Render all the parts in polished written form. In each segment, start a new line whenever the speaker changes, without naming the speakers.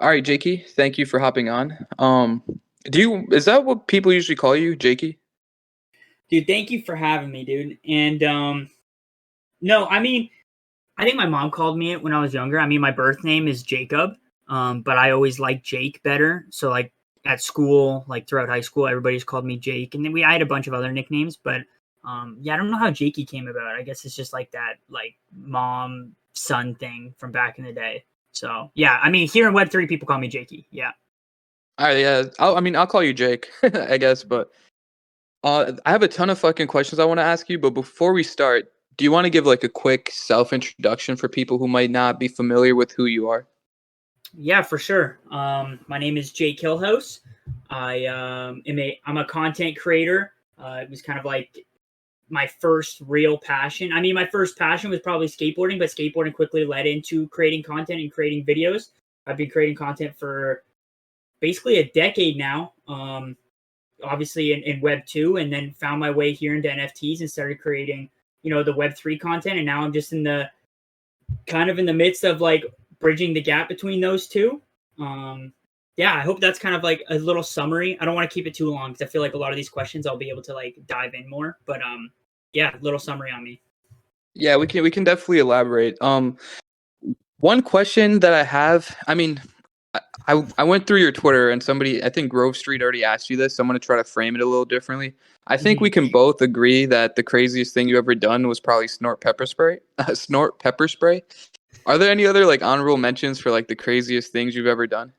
All right, Jakey, thank you for hopping on. Is that what people usually call you, Jakey?
Dude, thank you for having me, dude. And no, I mean, I think my mom called me it when I was younger. I mean, my birth name is Jacob, but I always liked Jake better. So like at school, like throughout high school, everybody's called me Jake, and then I had a bunch of other nicknames, but yeah, I don't know how Jakey came about. I guess it's just like that, like mom son thing from back in the day. So yeah, I mean, here in Web3, people call me Jakey. Yeah.
All right, yeah. I'll call you Jake, I guess. But I have a ton of fucking questions I want to ask you. But before we start, do you want to give like a quick self introduction for people who might not be familiar with who you are?
Yeah, for sure. My name is Jake Hillhouse. I'm a content creator. It was kind of like my first real passion. I mean, my first passion was probably skateboarding, but skateboarding quickly led into creating content and creating videos. I've been creating content for basically a decade now. Obviously in Web 2, and then found my way here into NFTs and started creating, the Web 3 content. And now I'm just in the midst of like bridging the gap between those two. Yeah, I hope that's kind of like a little summary. I don't want to keep it too long because I feel like a lot of these questions I'll be able to like dive in more. But yeah, little summary on me.
Yeah, we can definitely elaborate. One question that I have, I mean, I went through your Twitter and somebody, I think Grove Street already asked you this. So I'm going to try to frame it a little differently. I think we can both agree that the craziest thing you ever done was probably snort pepper spray. Snort pepper spray. Are there any other like honorable mentions for like the craziest things you've ever done?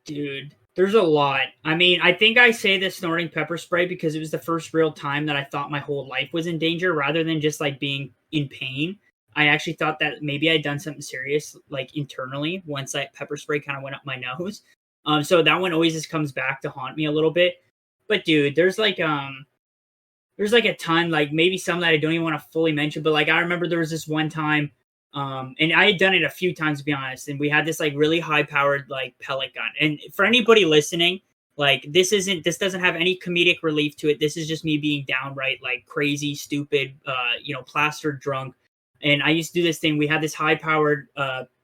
Dude, there's a lot. I mean, I think I say the snorting pepper spray because it was the first real time that I thought my whole life was in danger rather than just like being in pain. I actually thought that maybe I'd done something serious like internally once that pepper spray kind of went up my nose. So that one always just comes back to haunt me a little bit. But dude, there's like a ton, like maybe some that I don't even want to fully mention, but like I remember there was this one time, and I had done it a few times to be honest, and we had this like really high powered like pellet gun. And for anybody listening, like this doesn't have any comedic relief to it. This is just me being downright like crazy, stupid, plastered drunk. And I used to do this thing. We had this high powered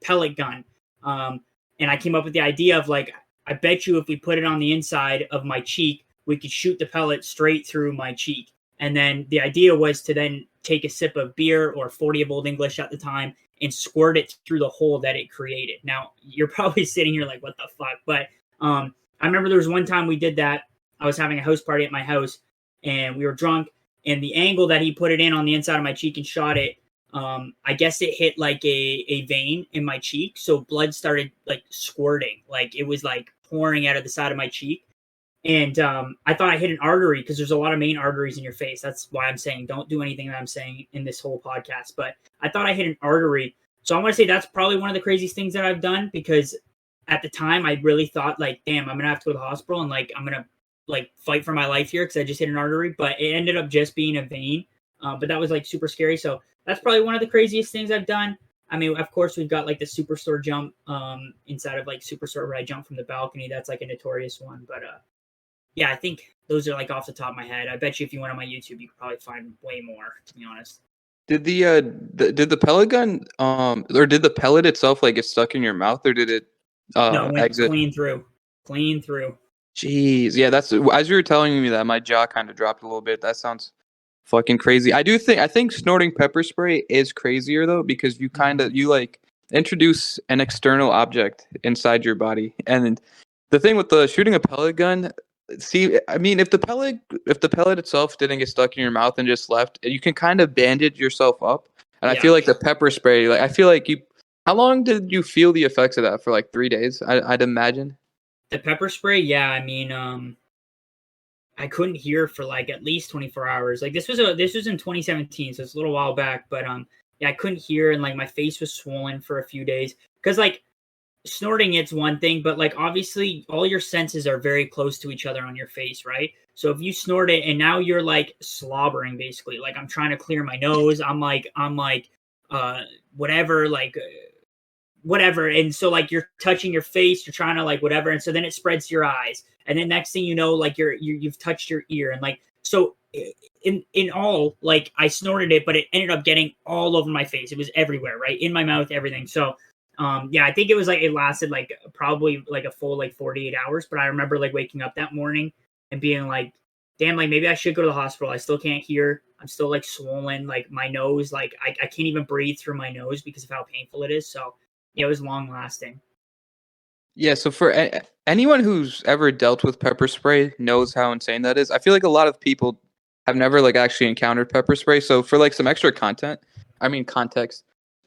pellet gun. And I came up with the idea of like, I bet you if we put it on the inside of my cheek, we could shoot the pellet straight through my cheek. And then the idea was to then take a sip of beer or 40 of Old English at the time and squirt it through the hole that it created. Now, you're probably sitting here like, what the fuck? But I remember there was one time we did that. I was having a house party at my house, and we were drunk. And the angle that he put it in on the inside of my cheek and shot it, I guess it hit like a vein in my cheek. So blood started like squirting. Like it was like pouring out of the side of my cheek. And I thought I hit an artery because there's a lot of main arteries in your face. That's why I'm saying don't do anything that I'm saying in this whole podcast. But I thought I hit an artery. So I want to say that's probably one of the craziest things that I've done because at the time I really thought like, damn, I'm going to have to go to the hospital and like I'm going to like fight for my life here because I just hit an artery. But it ended up just being a vein. But that was like super scary. So that's probably one of the craziest things I've done. I mean, of course, we've got like the Superstore jump inside of like Superstore where I jump from the balcony. That's like a notorious one. But yeah, I think those are like off the top of my head. I bet you if you went on my YouTube, you could probably find way more, to be honest.
Did the pellet gun or did the pellet itself like get stuck in your mouth or did it
No, it went
exit?
clean through.
Jeez, yeah, that's as you were telling me that my jaw kind of dropped a little bit. That sounds fucking crazy. I think snorting pepper spray is crazier though because you like introduce an external object inside your body. And the thing with the shooting a pellet gun, see, I mean, if the pellet itself didn't get stuck in your mouth and just left, you can kind of bandage yourself up. And
Yeah.
I feel like the pepper spray, like I feel like you. How long did you feel the effects of that for? Like 3 days, I'd imagine.
The pepper spray, yeah. I mean, I couldn't hear for like at least 24 hours. Like this was in 2017, so it's a little while back. But yeah, I couldn't hear, and like my face was swollen for a few days because like snorting it's one thing, but like obviously all your senses are very close to each other on your face, right? So if you snort it and now you're like slobbering basically, like I'm trying to clear my nose, I'm like whatever, like whatever, and so like you're touching your face, you're trying to like whatever, and so then it spreads to your eyes, and then next thing you know, like you've touched your ear, and like so in all, like I snorted it, but it ended up getting all over my face. It was everywhere, right in my mouth, everything. So Yeah, I think it was like it lasted like probably like a full like 48 hours. But I remember like waking up that morning and being like, damn, like maybe I should go to the hospital. I still can't hear. I'm still like swollen. Like my nose, like I can't even breathe through my nose because of how painful it is. So yeah, it was long lasting.
Yeah, so for anyone who's ever dealt with pepper spray knows how insane that is. I feel like a lot of people have never like actually encountered pepper spray. So for like some extra context,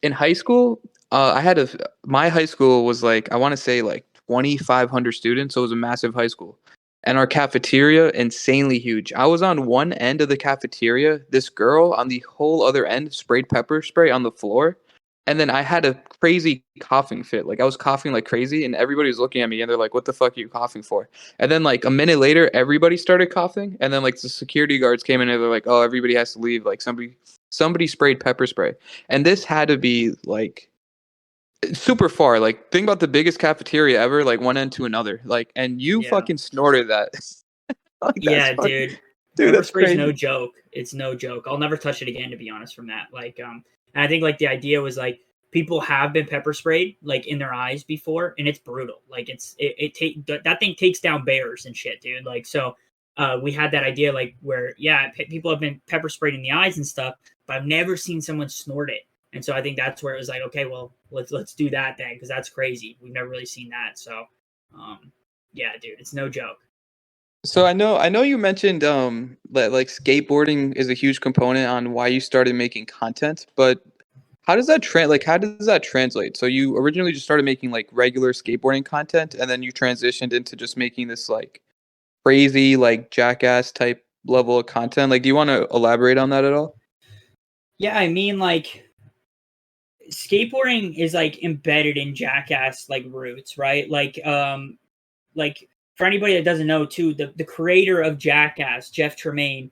in high school, I had my high school was like I want to say like 2,500 students, so it was a massive high school. And our cafeteria insanely huge. I was on one end of the cafeteria. This girl on the whole other end sprayed pepper spray on the floor, and then I had a crazy coughing fit. Like I was coughing like crazy, and everybody was looking at me, and they're like, "What the fuck are you coughing for?" And then like a minute later, everybody started coughing, and then like the security guards came in, and they're like, "Oh, everybody has to leave." Like somebody sprayed pepper spray, and this had to be like super far. Like think about the biggest cafeteria ever, like one end to another. Like, and you
Yeah.
fucking snorted that. Like that's
Yeah,
fucking,
dude.
dude.
Pepper
That's
spray's no
crazy.
joke. It's no joke. I'll never touch it again, to be honest, from that. Like, and I think like the idea was like people have been pepper sprayed like in their eyes before, and it's brutal. Like that thing takes down bears and shit, dude. Like so, we had that idea like where people have been pepper sprayed in the eyes and stuff, but I've never seen someone snort it. And so I think that's where it was like, okay, well, let's do that then because that's crazy. We've never really seen that. So, yeah, dude, it's no joke.
So I know you mentioned that like skateboarding is a huge component on why you started making content, but how does that translate? So you originally just started making like regular skateboarding content and then you transitioned into just making this like crazy like Jackass type level of content. Like do you want to elaborate on that at all?
Yeah, I mean, like skateboarding is like embedded in Jackass like roots, right? Like for anybody that doesn't know too, the creator of Jackass, Jeff Tremaine,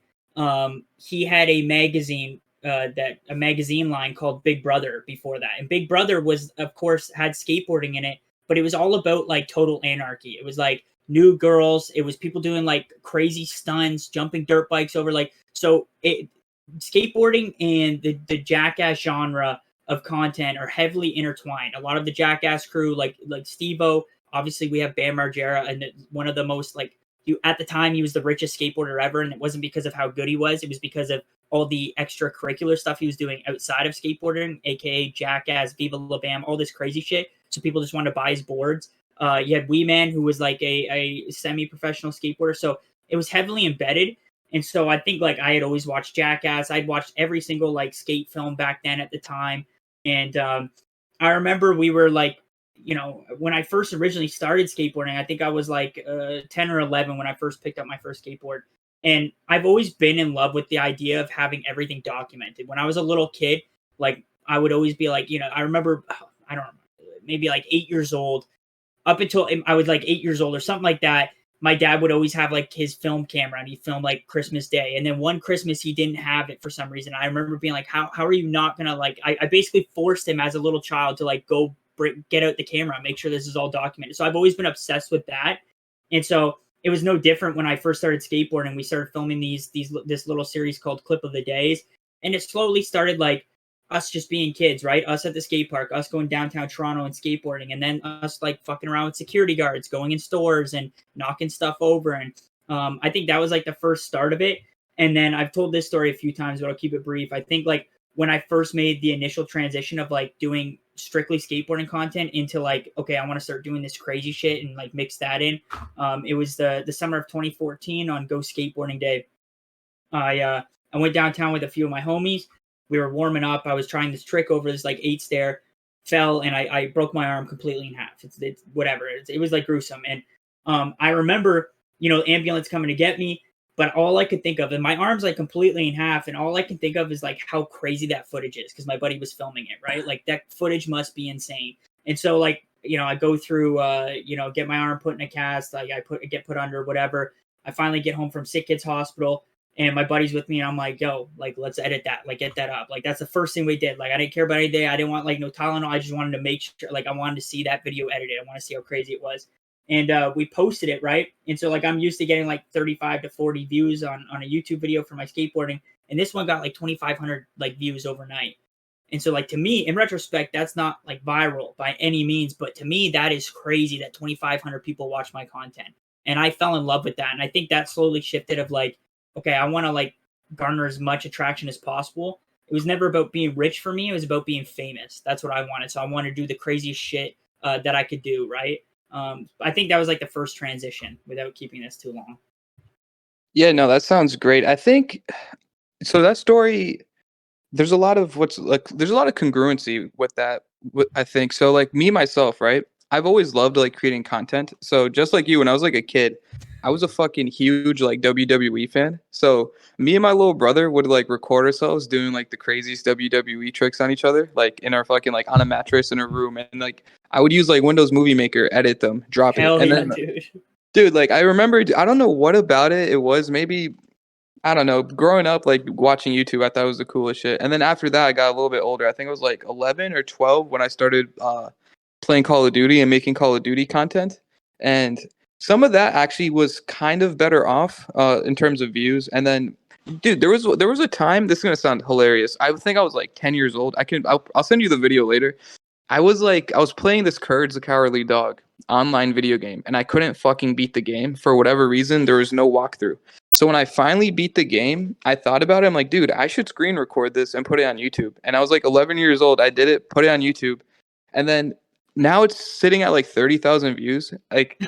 he had a magazine line called Big Brother before that. And Big Brother was of course had skateboarding in it, but it was all about like total anarchy. It was like new girls, it was people doing like crazy stunts, jumping dirt bikes over like so it skateboarding and the Jackass genre of content are heavily intertwined. A lot of the Jackass crew, like Steve-O, obviously we have Bam Margera, and one of the most like at the time he was the richest skateboarder ever, and it wasn't because of how good he was, it was because of all the extracurricular stuff he was doing outside of skateboarding, aka Jackass, Viva La Bam, all this crazy shit. So people just wanted to buy his boards. You had Wee Man, who was like a semi-professional skateboarder, so it was heavily embedded. And so I think like I had always watched Jackass. I'd watched every single like skate film back then at the time. And I remember we were like, when I first originally started skateboarding, I think I was like 10 or 11 when I first picked up my first skateboard. And I've always been in love with the idea of having everything documented. When I was a little kid, like I would always be like, I remember, I don't know, maybe like 8 years old, up until I was like 8 years old or something like that. My dad would always have like his film camera and he filmed like Christmas Day. And then one Christmas he didn't have it for some reason. I remember being like, how are you not going to like, I basically forced him as a little child to like go get out the camera, make sure this is all documented. So I've always been obsessed with that. And so it was no different when I first started skateboarding. We started filming this little series called Clip of the Days. And it slowly started like us just being kids, right? Us at the skate park, us going downtown Toronto and skateboarding, and then us like fucking around with security guards, going in stores and knocking stuff over. And I think that was like the first start of it. And then I've told this story a few times, but I'll keep it brief. I think like when I first made the initial transition of like doing strictly skateboarding content into like, okay, I want to start doing this crazy shit and like mix that in. It was the summer of 2014 on Go Skateboarding Day. I went downtown with a few of my homies. We were warming up. I was trying this trick over this like 8 stair, fell, and I broke my arm completely in half. It's whatever. It was like gruesome. And I remember, ambulance coming to get me, but all I could think of, and my arm's like completely in half, and all I can think of is like how crazy that footage is because my buddy was filming it, right? Like that footage must be insane. And so like, I go through, get my arm put in a cast, like get put under, whatever. I finally get home from Sick Kids Hospital. And my buddy's with me, and I'm like, yo, like, let's edit that, like, get that up. Like, that's the first thing we did. Like, I didn't care about anything. I didn't want, like, no Tylenol. I just wanted to make sure, like, I wanted to see that video edited. I want to see how crazy it was. And we posted it, right? And so, like, I'm used to getting, like, 35 to 40 views on a YouTube video for my skateboarding. And this one got, like, 2,500, like, views overnight. And so, like, to me, in retrospect, that's not like viral by any means, but to me, that is crazy that 2,500 people watch my content. And I fell in love with that. And I think that slowly shifted of like, okay, I want to like garner as much attraction as possible. It was never about being rich for me. It was about being famous. That's what I wanted. So I wanted to do the craziest shit that I could do, right? I think that was like the first transition without keeping this too long.
Yeah, no, that sounds great. I think so. That story, there's a lot of there's a lot of congruency with that. I think so. Like me myself, right? I've always loved like creating content. So just like you, when I was like a kid, I was a fucking huge like WWE fan. So me and my little brother would like record ourselves doing like the craziest WWE tricks on each other, like in our fucking like on a mattress in a room, and like I would use like Windows Movie Maker, edit them, drop it,
Hell
and
yeah,
then
dude.
like I remember, I don't know what about it. It was maybe I don't know. Growing up, like watching YouTube, I thought it was the coolest shit. And then after that, I got a little bit older. I think it was like 11 or 12 when I started playing Call of Duty and making Call of Duty content. And some of that actually was kind of better off in terms of views. And then, dude, there was a time. This is gonna sound hilarious. I think I was like 10 years old. I'll send you the video later. I was playing this Courage the Cowardly Dog online video game, and I couldn't fucking beat the game for whatever reason. There was no walkthrough. So when I finally beat the game, I thought about it. I'm like, dude, I should screen record this and put it on YouTube. And I was like 11 years old. I did it, put it on YouTube, and then now it's sitting at like 30,000 views. Like,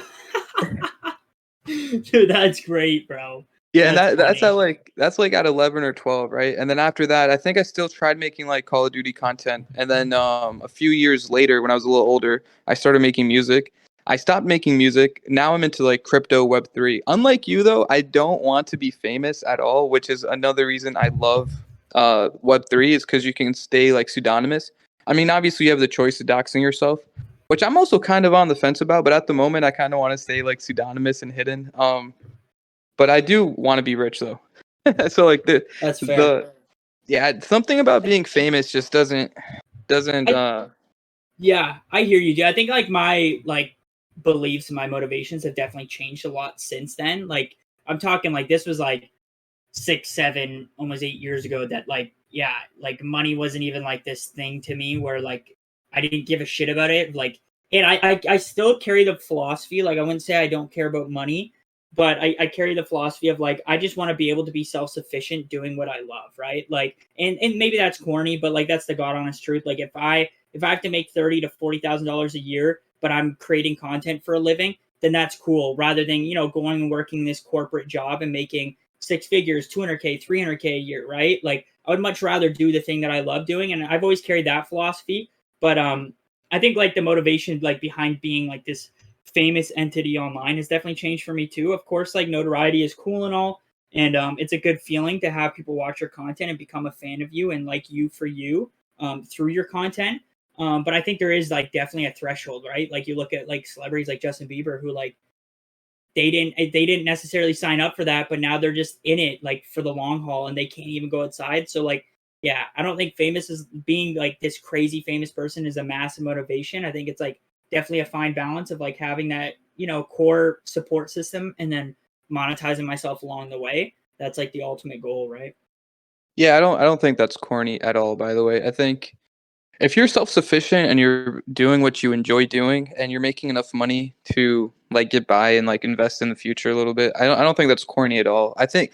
dude, that's great, bro.
yeah, and
That's
that's like at 11 or 12, right? And then after that, I think I still tried making like Call of Duty content. And then a few years later, when I was a little older, I started making music. I stopped making music. Now I'm into like crypto Web3. Unlike you though, I don't want to be famous at all, which is another reason I love Web3 is because you can stay like pseudonymous. I mean, obviously you have the choice of doxing yourself, which I'm also kind of on the fence about, but at the moment I kind of want to stay like pseudonymous and hidden. But I do want to be rich though. So like
that's fair.
Yeah, something about being famous just doesn't
Yeah, I hear you, dude. I think like my like beliefs and my motivations have definitely changed a lot since then. Like I'm talking like this was like 6, 7, almost 8 years ago that like, yeah, like money wasn't even like this thing to me where like I didn't give a shit about it. Like, and I still carry the philosophy. Like I wouldn't say I don't care about money, but I carry the philosophy of like, I just want to be able to be self-sufficient doing what I love. Right. Like, and maybe that's corny, but like, that's the God honest truth. Like if I have to make $30,000 to $40,000 a year, but I'm creating content for a living, then that's cool. Rather than, you know, going and working this corporate job and making 6 figures, 200K, 300K a year, right? Like I would much rather do the thing that I love doing. And I've always carried that philosophy. But I think like the motivation like behind being like this famous entity online has definitely changed for me too. Of course, like notoriety is cool and all. And it's a good feeling to have people watch your content and become a fan of you and like you for you through your content. But I think there is like definitely a threshold, right? Like you look at like celebrities like Justin Bieber who like they didn't necessarily sign up for that, but now they're just in it like for the long haul and they can't even go outside. So like, yeah, I don't think famous is being like this crazy famous person is a massive motivation. I think it's like definitely a fine balance of like having that, you know, core support system and then monetizing myself along the way. That's like the ultimate goal, right?
Yeah, I don't think that's corny at all, by the way. I think if you're self-sufficient and you're doing what you enjoy doing and you're making enough money to like get by and like invest in the future a little bit, I don't think that's corny at all. I think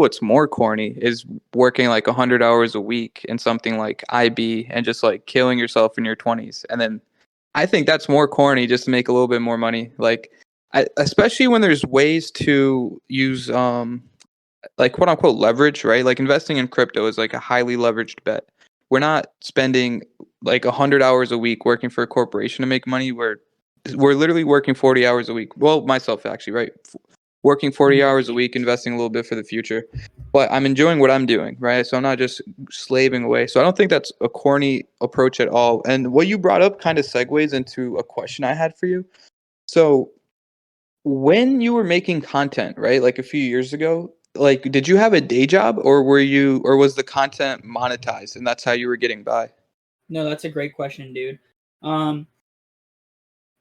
what's more corny is working like 100 hours a week in something like IB and just like killing yourself in your 20s. And then I think that's more corny just to make a little bit more money. Like especially when there's ways to use like quote unquote leverage, right? Like investing in crypto is like a highly leveraged bet. We're not spending like 100 hours a week working for a corporation to make money. We're literally working 40 hours a week. Well, myself actually, right? Working 40 hours a week, investing a little bit for the future. But I'm enjoying what I'm doing, right? So I'm not just slaving away. So I don't think that's a corny approach at all. And what you brought up kind of segues into a question I had for you. So when you were making content, right, like a few years ago, like did you have a day job or was the content monetized and that's how you were getting by?
No, that's a great question, dude. Um,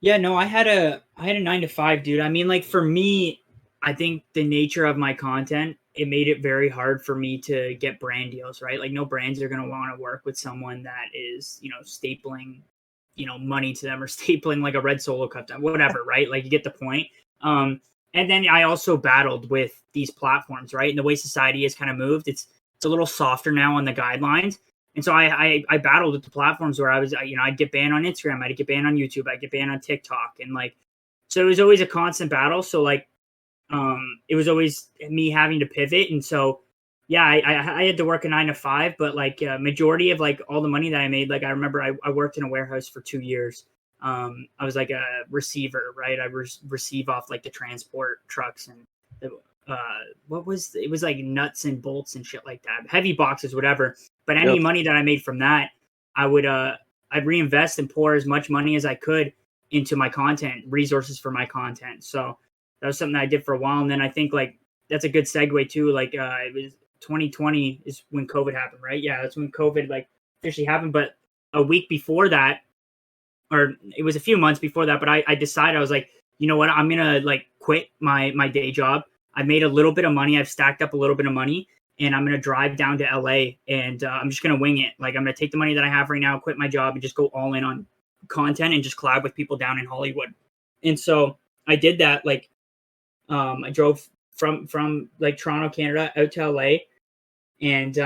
yeah, no, I had a 9 to 5, dude. I mean, like for me, I think the nature of my content it made it very hard for me to get brand deals, right? Like no brands are going to want to work with someone that is, stapling, money to them or stapling like a red Solo cup, whatever, right? Like you get the point. And then I also battled with these platforms, right? And the way society has kind of moved, it's a little softer now on the guidelines. And so I battled with the platforms where I was, I'd get banned on Instagram, I'd get banned on YouTube, I'd get banned on TikTok. And like, so it was always a constant battle. So like, it was always me having to pivot. And so, yeah, I had to work a 9 to 5, but like majority of like all the money that I made, like I remember I worked in a warehouse for 2 years. I was like a receiver, right? I receive off like the transport trucks and it was like nuts and bolts and shit like that, heavy boxes, whatever. But any money that I made from that, I'd reinvest and pour as much money as I could into my content, resources for my content. So that was something that I did for a while. And then I think like that's a good segue too. Like it was 2020 is when COVID happened, right? Yeah, that's when COVID like officially happened. But a week before that, or it was a few months before that, but I decided, I was like, you know what, I'm gonna like quit my day job. I made a little bit of money. I've stacked up a little bit of money, and I'm gonna drive down to LA, and I'm just gonna wing it. Like I'm gonna take the money that I have right now, quit my job, and just go all in on content and just collab with people down in Hollywood. And so I did that. Like I drove from like Toronto, Canada, out to LA, and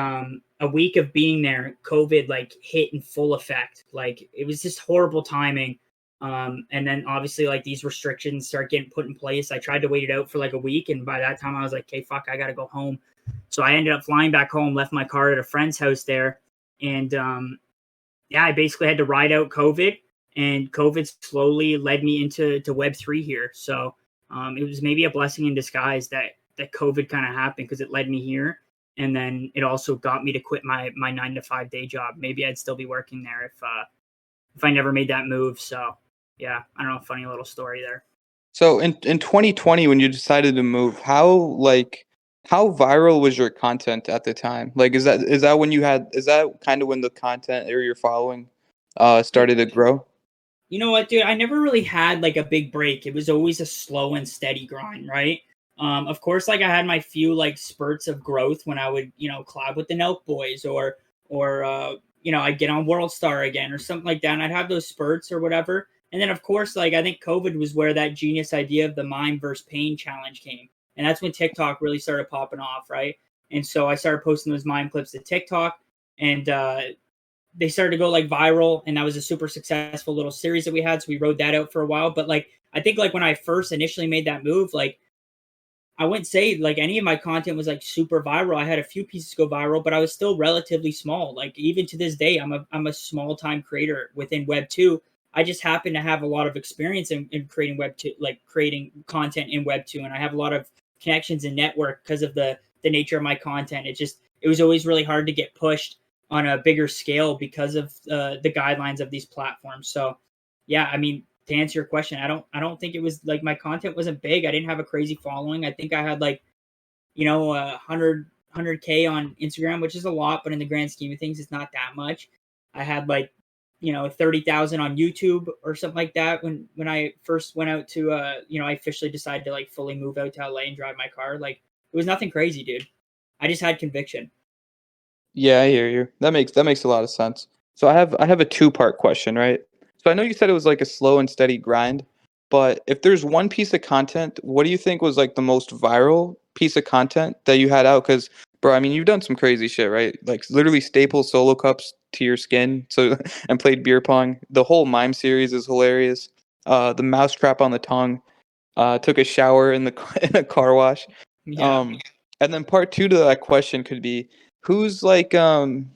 a week of being there, COVID like hit in full effect. Like it was just horrible timing. And then obviously like these restrictions start getting put in place. I tried to wait it out for like a week, and by that time I was like, okay, fuck, I gotta go home. So I ended up flying back home, left my car at a friend's house there, and yeah, I basically had to ride out COVID, and COVID slowly led me into Web3 here. So it was maybe a blessing in disguise that COVID kind of happened, because it led me here. And then it also got me to quit my 9 to 5 day job. Maybe I'd still be working there if I never made that move. So yeah, I don't know, funny little story there.
So in 2020, when you decided to move, how viral was your content at the time? Like, is that kind of when the content or your following started to grow?
You know what, dude? I never really had like a big break. It was always a slow and steady grind, right? Of course, like I had my few like spurts of growth when I would, collab with the Nelk Boys, or I'd get on World Star again or something like that. And I'd have those spurts or whatever. And then of course, like I think COVID was where that genius idea of the mime versus pain challenge came. And that's when TikTok really started popping off, right? And so I started posting those mime clips to TikTok, and they started to go like viral, and that was a super successful little series that we had. So we rode that out for a while. But like I think like when I first initially made that move, like I wouldn't say like any of my content was like super viral. I had a few pieces go viral, but I was still relatively small. Like even to this day, I'm a small time creator within Web 2. I just happen to have a lot of experience in creating Web 2, like creating content in Web 2. And I have a lot of connections and network because of the nature of my content. It was always really hard to get pushed on a bigger scale because of the guidelines of these platforms. So yeah, I mean, to answer your question, I don't think it was like my content wasn't big. I didn't have a crazy following. I think I had like, 100K on Instagram, which is a lot, but in the grand scheme of things, it's not that much. I had like, 30,000 on YouTube or something like that. When I first went out to, I officially decided to like fully move out to LA and drive my car. Like it was nothing crazy, dude. I just had conviction.
Yeah, I hear you. That makes a lot of sense. So I have a 2-part question, right? So I know you said it was like a slow and steady grind, but if there's one piece of content, what do you think was like the most viral piece of content that you had out? Because, bro, I mean, you've done some crazy shit, right? Like literally staple solo cups to your skin, so and played beer pong. The whole mime series is hilarious. The mousetrap on the tongue. Took a shower in in a car wash.
Yeah.
And then part 2 to that question could be, who's like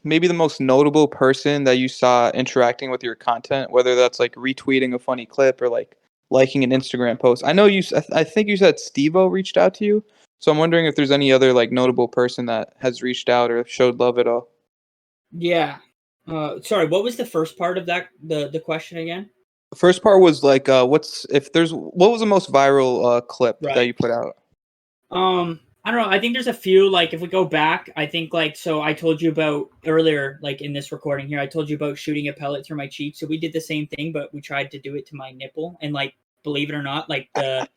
maybe the most notable person that you saw interacting with your content, whether that's like retweeting a funny clip or like liking an Instagram post? I know I think you said Steve-O reached out to you, so I'm wondering if there's any other like notable person that has reached out or showed love at all.
Yeah. Sorry, what was the first part of that? The question again?
The first part was like, what was the most viral clip that
Right.
you put out?
I don't know. I think there's a few, like if we go back, I think like, so I told you about earlier, like in this recording here, I told you about shooting a pellet through my cheek. So we did the same thing, but we tried to do it to my nipple. And like, believe it or not, like the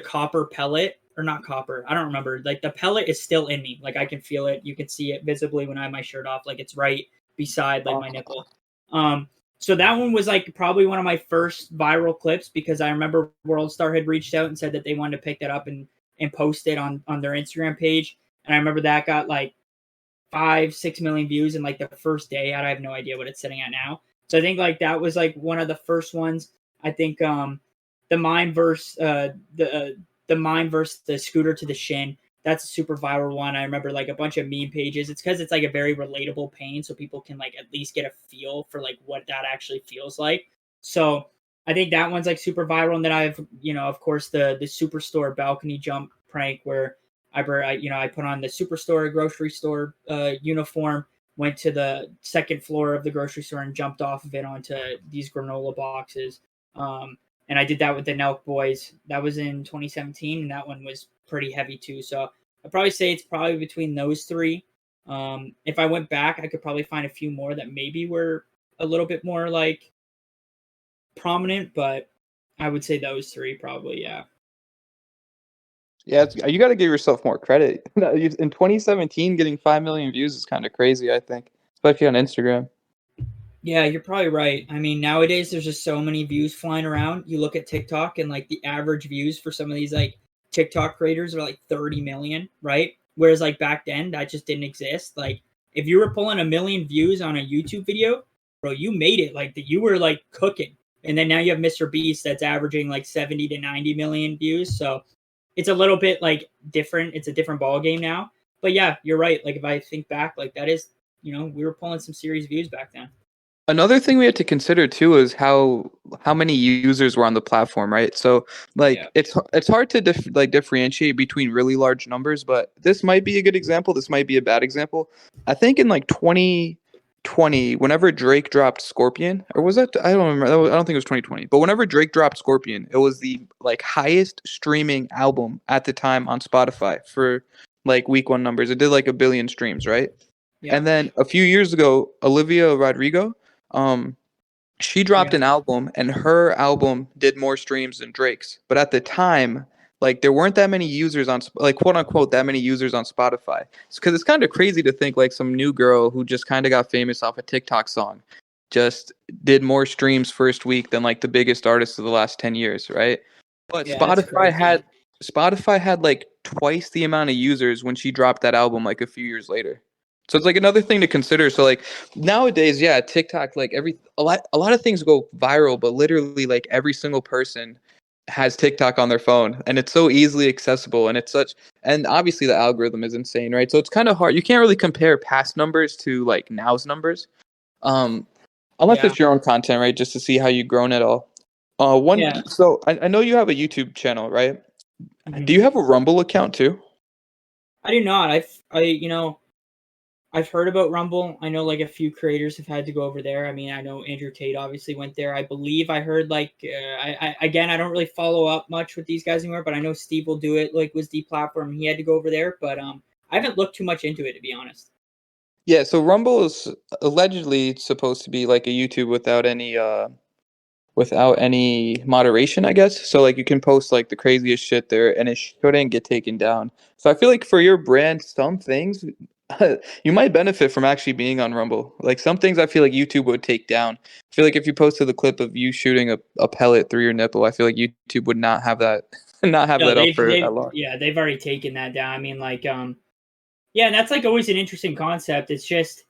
copper pellet or not copper. I don't remember. Like the pellet is still in me. Like I can feel it. You can see it visibly when I have my shirt off. Like it's right beside like my nipple. So that one was like probably one of my first viral clips because I remember WorldStar had reached out and said that they wanted to pick that up and post it on their Instagram page. And I remember that got like 5-6 million views in like the first day. I have no idea what it's sitting at now. So I think like that was like one of the first ones. I think the mime versus the mime versus the scooter to the shin. That's a super viral one. I remember like a bunch of meme pages. It's because it's like a very relatable pain, so people can like at least get a feel for like what that actually feels like. So I think that one's like super viral. And then I've, of course, the Superstore balcony jump prank where I put on the Superstore grocery store uniform, went to the second floor of the grocery store and jumped off of it onto these granola boxes. And I did that with the Nelk Boys. That was in 2017, and that one was pretty heavy too. So I'd probably say it's probably between those three. If I went back, I could probably find a few more that maybe were a little bit more like prominent, but I would say those three probably, yeah.
Yeah, you got to give yourself more credit. In 2017, getting 5 million views is kind of crazy, I think, especially on Instagram.
Yeah, you're probably right. I mean, nowadays there's just so many views flying around. You look at TikTok and like the average views for some of these like TikTok creators are like 30 million, right? Whereas like back then that just didn't exist. Like if you were pulling 1 million views on a YouTube video, bro, you made it. Like that you were like cooking. And then now you have Mr. Beast that's averaging like 70 to 90 million views. So it's a little bit like different. It's a different ball game now. But yeah, you're right. Like if I think back, like that is, we were pulling some serious views back then.
Another thing we had to consider too is how many users were on the platform, right? So like it's hard to differentiate between really large numbers, but this might be a good example. This might be a bad example. I think in like 2020, whenever Drake dropped Scorpion, or was that, I don't remember. I don't think it was 2020, but whenever Drake dropped Scorpion, it was the like highest streaming album at the time on Spotify for like week one numbers. It did like 1 billion streams, right? Yeah. And then a few years ago, Olivia Rodrigo, she dropped an album and her album did more streams than Drake's. But at the time, like there weren't that many users on, like quote unquote, that many users on Spotify. Because it's kind of crazy to think like some new girl who just kind of got famous off a TikTok song just did more streams first week than like the biggest artists of the last 10 years, right? But yeah, Spotify had like twice the amount of users when she dropped that album like a few years later. So it's like another thing to consider. So like nowadays, yeah, TikTok, like a lot of things go viral, but literally like every single person has TikTok on their phone, and it's so easily accessible, and and obviously the algorithm is insane, right? So it's kind of hard. You can't really compare past numbers to like now's numbers, unless it's your own content, right? Just to see how you've grown at all. So I know you have a YouTube channel, right? Mm-hmm. Do you have a Rumble account too?
I do not. I've heard about Rumble. I know like a few creators have had to go over there. I mean, I know Andrew Tate obviously went there. I believe I heard like I don't really follow up much with these guys anymore, but I know Steve will do it. Like was deplatformed. He had to go over there, but I haven't looked too much into it to be honest.
Yeah, so Rumble is allegedly supposed to be like a YouTube without any moderation, I guess. So like you can post like the craziest shit there and it shouldn't get taken down. So I feel like for your brand, some things you might benefit from actually being on Rumble. Like some things I feel like YouTube would take down. I feel like if you posted the clip of you shooting a pellet through your nipple, I feel like YouTube would not have that up for that long.
Yeah, they've already taken that down. I mean, like, yeah, that's like always an interesting concept. It's just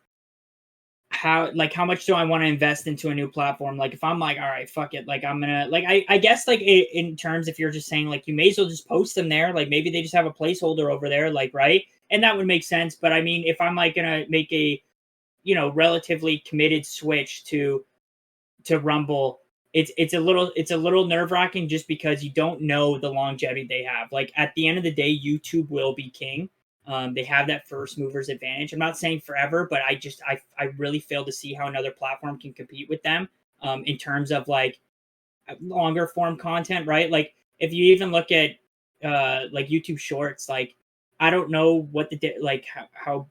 how much do I want to invest into a new platform? Like if I'm like, all right, fuck it. Like I'm gonna like I guess like in terms if you're just saying like you may as well just post them there. Like maybe they just have a placeholder over there, like right. And that would make sense. But I mean, if I'm like gonna make a, relatively committed switch to Rumble, it's a little nerve wracking just because you don't know the longevity they have. Like at the end of the day, YouTube will be king. They have that first movers advantage. I'm not saying forever, but I really fail to see how another platform can compete with them in terms of like longer form content, right? Like if you even look at like YouTube Shorts, like I don't know what how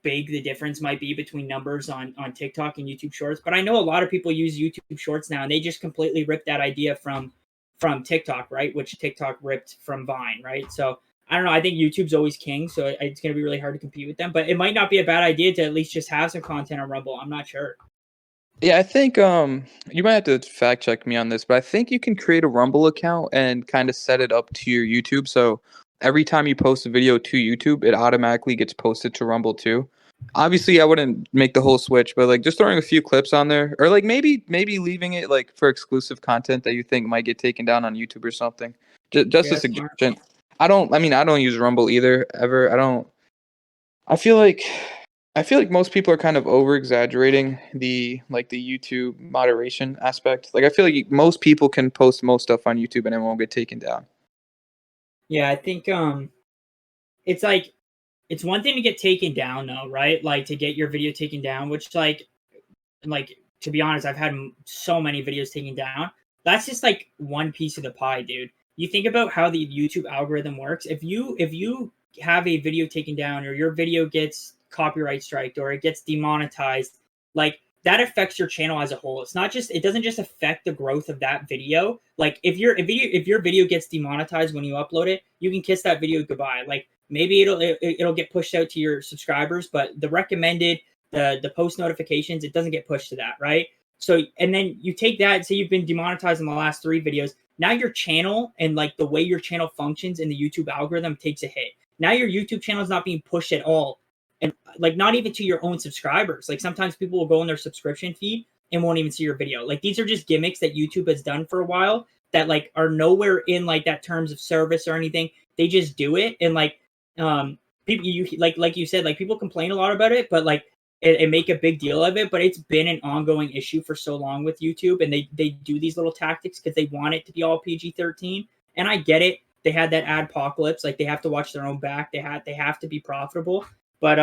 big the difference might be between numbers on TikTok and YouTube Shorts, but I know a lot of people use YouTube Shorts now, and they just completely ripped that idea from from TikTok, right? Which TikTok ripped from Vine, right? So I don't know. I think YouTube's always king, so it's going to be really hard to compete with them. But it might not be a bad idea to at least just have some content on Rumble. I'm not sure.
Yeah, I think you might have to fact check me on this, but I think you can create a Rumble account and kind of set it up to your YouTube. So every time you post a video to YouTube, it automatically gets posted to Rumble too. Obviously, I wouldn't make the whole switch, but like just throwing a few clips on there, or like maybe leaving it like for exclusive content that you think might get taken down on YouTube or something. Just a
Yeah, smart.
suggestion. I don't use Rumble either ever. I feel like most people are kind of over exaggerating the YouTube moderation aspect. Like I feel like most people can post most stuff on YouTube and it won't get taken down.
Yeah, I think it's like it's one thing to get taken down though, right? Like to get your video taken down, which like to be honest, I've had so many videos taken down. That's just like one piece of the pie, dude. You think about how the YouTube algorithm works. If you have a video taken down or your video gets copyright striked or it gets demonetized, like that affects your channel as a whole. It doesn't just affect the growth of that video. Like if your video gets demonetized when you upload it, you can kiss that video goodbye. Like maybe it'll get pushed out to your subscribers, but the recommended, the post notifications, it doesn't get pushed to that, right? So and then you take that and say you've been demonetized in the last 3 videos. Now your channel and like the way your channel functions in the YouTube algorithm takes a hit. Now your YouTube channel is not being pushed at all. And like not even to your own subscribers. Like sometimes people will go in their subscription feed and won't even see your video. Like these are just gimmicks that YouTube has done for a while that like are nowhere in like that terms of service or anything. They just do it. And like people like you said, like people complain a lot about it, but like and make a big deal of it, but it's been an ongoing issue for so long with YouTube, and they do these little tactics because they want it to be all PG-13. And I get it. They had that adpocalypse, like they have to watch their own back. They have to be profitable. But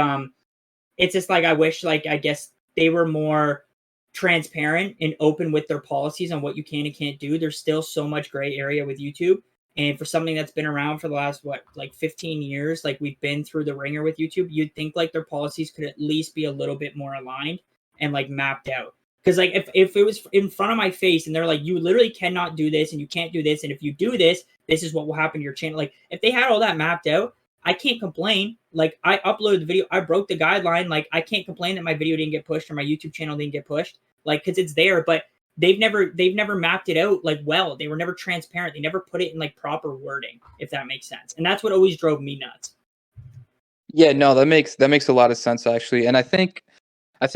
it's just like I wish, like I guess they were more transparent and open with their policies on what you can and can't do. There's still so much gray area with YouTube. And for something that's been around for the last, 15 years, like we've been through the ringer with YouTube, you'd think like their policies could at least be a little bit more aligned and like mapped out. Because like if it was in front of my face and they're like, you literally cannot do this and you can't do this. And if you do this, this is what will happen to your channel. Like if they had all that mapped out, I can't complain. Like I uploaded the video, I broke the guideline. Like I can't complain that my video didn't get pushed or my YouTube channel didn't get pushed. Like, cause it's there, but they've never mapped it out like well. They were never transparent. They never put it in like proper wording, if that makes sense. And that's what always drove me nuts.
Yeah, no, that makes a lot of sense actually. And I think the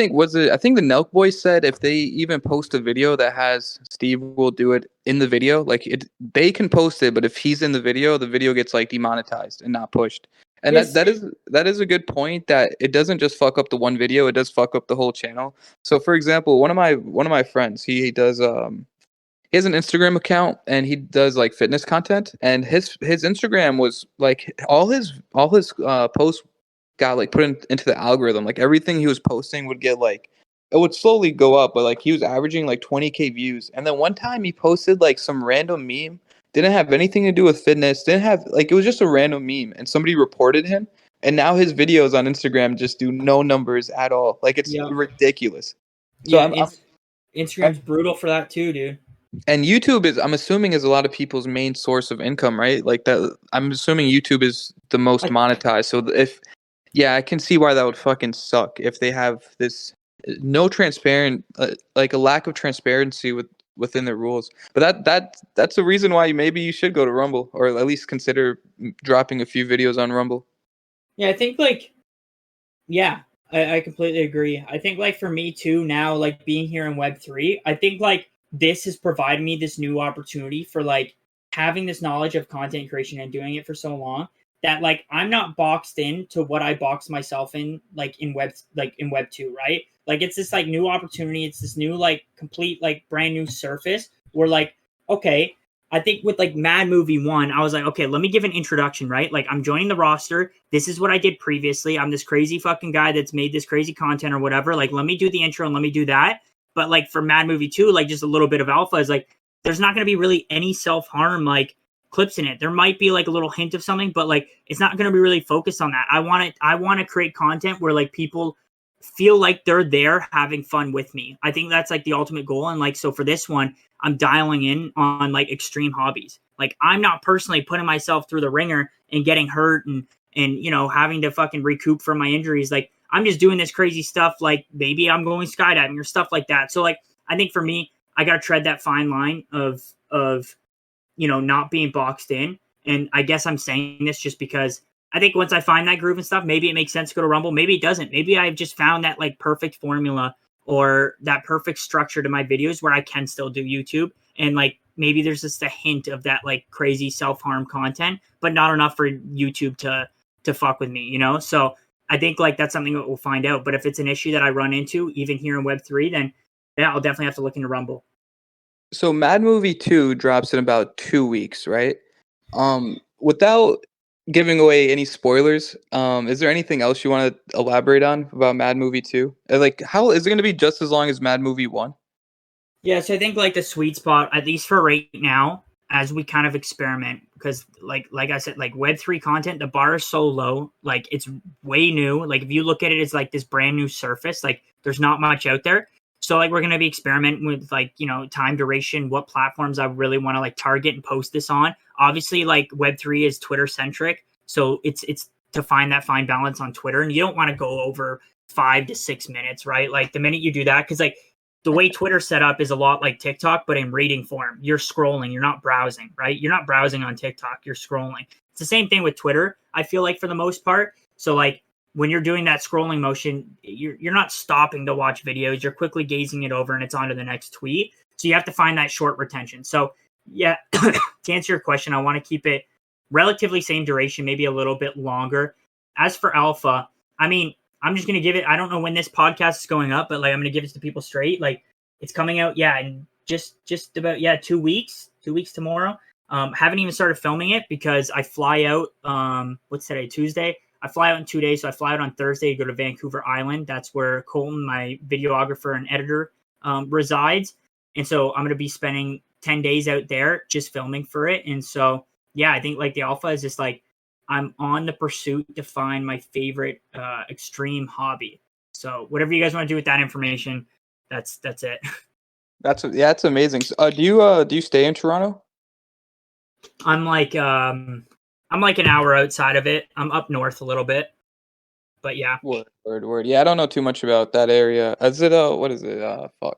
Nelk boy said if they even post a video that has Steve will do it in the video, like they can post it, but if he's in the video gets like demonetized and not pushed. And
Yes.
that is a good point, that it doesn't just fuck up the one video, it does fuck up the whole channel. So for example, one of my friends, he does he has an Instagram account and he does like fitness content, and his Instagram was like all his posts got like put into the algorithm. Like everything he was posting would get like, it would slowly go up, but like he was averaging like 20K views. And then one time he posted like some random meme, didn't have anything to do with fitness, didn't have like, it was just a random meme, and somebody reported him, and now his videos on Instagram just do no numbers at all. Like it's ridiculous. So
yeah, Instagram's brutal for that too, dude.
And YouTube is, I'm assuming, is a lot of people's main source of income, right? Like that, I'm assuming YouTube is the most monetized. So I can see why that would fucking suck if they have this no transparent, like a lack of transparency within their rules. But that's the reason why maybe you should go to Rumble, or at least consider dropping a few videos on Rumble.
Yeah, I think like, yeah, I completely agree. I think like for me too now, like being here in Web3, I think like this has provided me this new opportunity for like having this knowledge of content creation and doing it for so long that like I'm not boxed in to what I boxed myself in like in Web 2, right? Like it's this like new opportunity, it's this new like complete like brand new surface where like, okay, I think with like Mad Movie 1, I was like, okay, let me give an introduction, right? Like I'm joining the roster. This is what I did previously. I'm this crazy fucking guy that's made this crazy content or whatever. Like let me do the intro and let me do that. But like for Mad Movie 2, like just a little bit of alpha is like, there's not going to be really any self-harm like clips in it. There might be like a little hint of something, but like it's not going to be really focused on that. I want to create content where like people feel like they're there having fun with me. I think that's like the ultimate goal. And like, so for this one, I'm dialing in on like extreme hobbies. Like I'm not personally putting myself through the ringer and getting hurt and you know, having to fucking recoup from my injuries. Like I'm just doing this crazy stuff. Like maybe I'm going skydiving or stuff like that. So like, I think for me, I got to tread that fine line of, you know, not being boxed in. And I guess I'm saying this just because I think once I find that groove and stuff, maybe it makes sense to go to Rumble. Maybe it doesn't. Maybe I've just found that like perfect formula or that perfect structure to my videos where I can still do YouTube. And like, maybe there's just a hint of that like crazy self-harm content, but not enough for YouTube to fuck with me, you know? So I think like that's something that we'll find out. But if it's an issue that I run into, even here in Web3, then yeah, I'll definitely have to look into Rumble.
So Mad Movie 2 drops in about 2 weeks, right? Without giving away any spoilers, is there anything else you want to elaborate on about Mad Movie 2? Like, how is it going to be just as long as Mad Movie 1?
Yeah, so I think like the sweet spot, at least for right now, as we kind of experiment, because like I said, like Web3 content, the bar is so low, like it's way new. Like if you look at it, it's like this brand new surface. Like there's not much out there. So like we're gonna be experimenting with like, you know, time duration, what platforms I really want to like target and post this on. Obviously, like Web3 is Twitter centric, so it's to find that fine balance on Twitter, and you don't want to go over 5 to 6 minutes, right? Like the minute you do that, because like the way Twitter's set up is a lot like TikTok, but in reading form. You're scrolling, you're not browsing, right? You're not browsing on TikTok, you're scrolling. It's the same thing with Twitter, I feel like, for the most part. So like when you're doing that scrolling motion, you're not stopping to watch videos. You're quickly gazing it over and it's on to the next tweet. So you have to find that short retention. So yeah, to answer your question, I want to keep it relatively same duration, maybe a little bit longer. As for alpha, I mean, I'm just going to give it, I don't know when this podcast is going up, but like I'm going to give it to people straight. Like it's coming out, yeah, in just about 2 weeks, 2 weeks tomorrow. Haven't even started filming it because I fly out, what's today, Tuesday? I fly out in 2 days. So I fly out on Thursday to go to Vancouver Island. That's where Colton, my videographer and editor, resides. And so I'm going to be spending 10 days out there just filming for it. And so, yeah, I think like the alpha is just like, I'm on the pursuit to find my favorite extreme hobby. So whatever you guys want to do with that information, that's it.
That's amazing. Do you stay in Toronto?
I'm like an hour outside of it. I'm up north a little bit, but yeah.
Word. Yeah, I don't know too much about that area. Is it what is it? Fuck.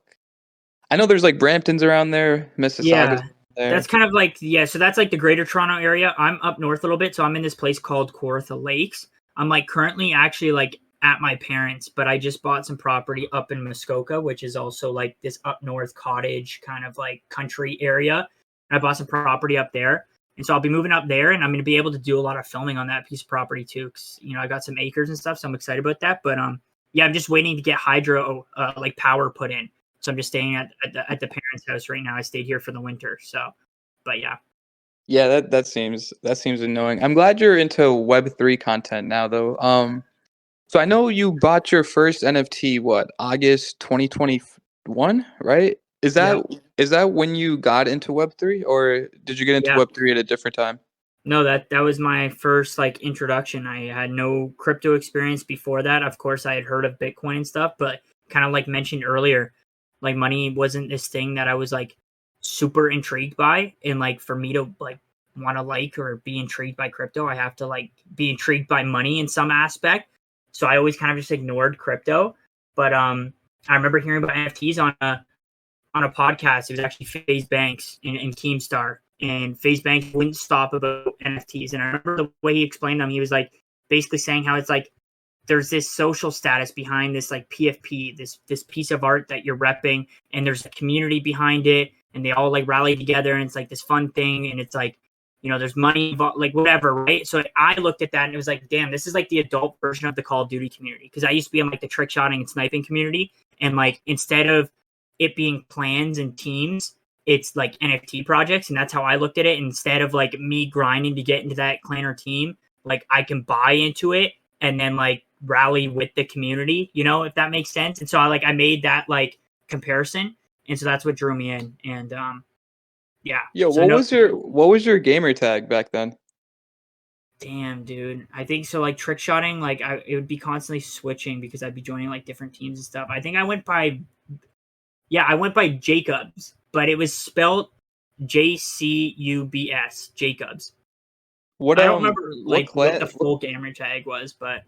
I know there's like Brampton's around there, Mississauga's
Yeah.
there.
That's kind of like, yeah, so that's like the greater Toronto area. I'm up north a little bit, so I'm in this place called Kawartha Lakes. I'm like currently actually like at my parents', but I just bought some property up in Muskoka, which is also like this up north cottage kind of like country area. And I bought some property up there. And so I'll be moving up there, and I'm going to be able to do a lot of filming on that piece of property too, because, you know, I got some acres and stuff, so I'm excited about that. But yeah, I'm just waiting to get hydro like power put in. So I'm just staying at the parents' house right now. I stayed here for the winter. So, but yeah.
Yeah, that seems annoying. I'm glad you're into Web3 content now, though. So I know you bought your first NFT, what, August 2021, right? Is that when you got into Web3, or did you get into Web3 at a different time?
No, that was my first like introduction. I had no crypto experience before that. Of course, I had heard of Bitcoin and stuff, but kind of like mentioned earlier, like money wasn't this thing that I was like super intrigued by. And like for me to like want to like or be intrigued by crypto, I have to like be intrigued by money in some aspect. So I always kind of just ignored crypto. But I remember hearing about NFTs on a podcast. It was actually FaZe Banks and Keemstar. And FaZe Banks wouldn't stop about NFTs. And I remember the way he explained them, he was like basically saying how it's like there's this social status behind this like PFP, this piece of art that you're repping, and there's a community behind it, and they all like rally together, and it's like this fun thing, and it's like, you know, there's money involved, like whatever, right? So I looked at that and it was like, damn, this is like the adult version of the Call of Duty community. Because I used to be in like the trick shotting and sniping community, and like instead of it being plans and teams, it's like NFT projects, and that's how I looked at it. Instead of like me grinding to get into that clan or team, like I can buy into it and then like rally with the community, you know, if that makes sense. And so I made that like comparison, and so that's what drew me in. And yeah.
Yo,
so
what was your gamer tag back then?
Damn, dude. I think so. Like trick shotting, like it would be constantly switching because I'd be joining like different teams and stuff. I think I went by, yeah, I went by Jacobs, but it was spelled Jcubs, Jacobs.
What
I don't remember
what
like what the
clan?
full gamer tag was, but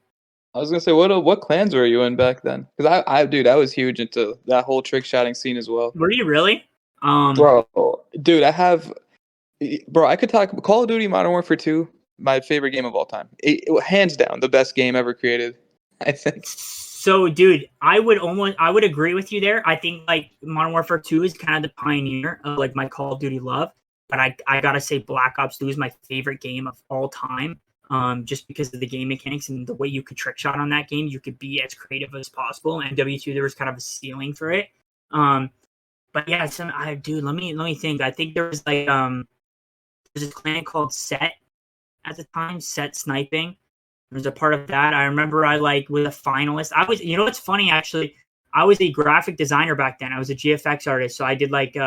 I was gonna say what clans were you in back then? Because dude, I was huge into that whole trick shotting scene as well.
were you really?
Bro, dude, bro, I could talk Call of Duty Modern Warfare 2, my favorite game of all time. Hands down, the best game ever created, I think.
So, dude, I would agree with you there. I think like Modern Warfare 2 is kind of the pioneer of like my Call of Duty love. But I gotta say Black Ops 2 is my favorite game of all time. Just because of the game mechanics and the way you could trick shot on that game, you could be as creative as possible. And W2 there was kind of a ceiling for it. But yeah, dude, let me think. I think there was like there's this clan called Set at the time, Set Sniping. There was a part of that. I remember I like was a finalist. I was, you know, what's funny actually. I was a graphic designer back then. I was a GFX artist, so I did like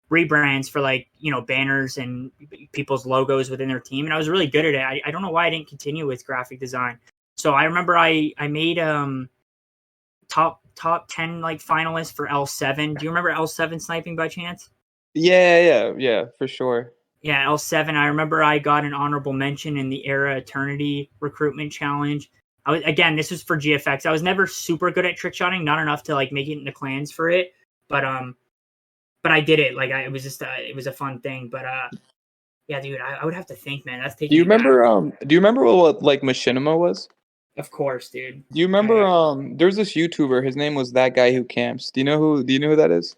rebrands for like banners and people's logos within their team, and I was really good at it. I don't know why I didn't continue with graphic design. So I remember I made top 10 like finalists for L7. Do you remember L7 sniping by chance?
Yeah, for sure.
Yeah, L7. I remember I got an honorable mention in the Era Eternity recruitment challenge. This was for GFX. I was never super good at trick shotting, not enough to like make it into clans for it, but I did it. Like it was just it was a fun thing. But yeah, dude, I would have to think, man. That's taking.
Do you remember what like machinima was?
Of course, dude.
Do you remember there's this YouTuber, his name was That Guy Who Camps. Do you know who that is?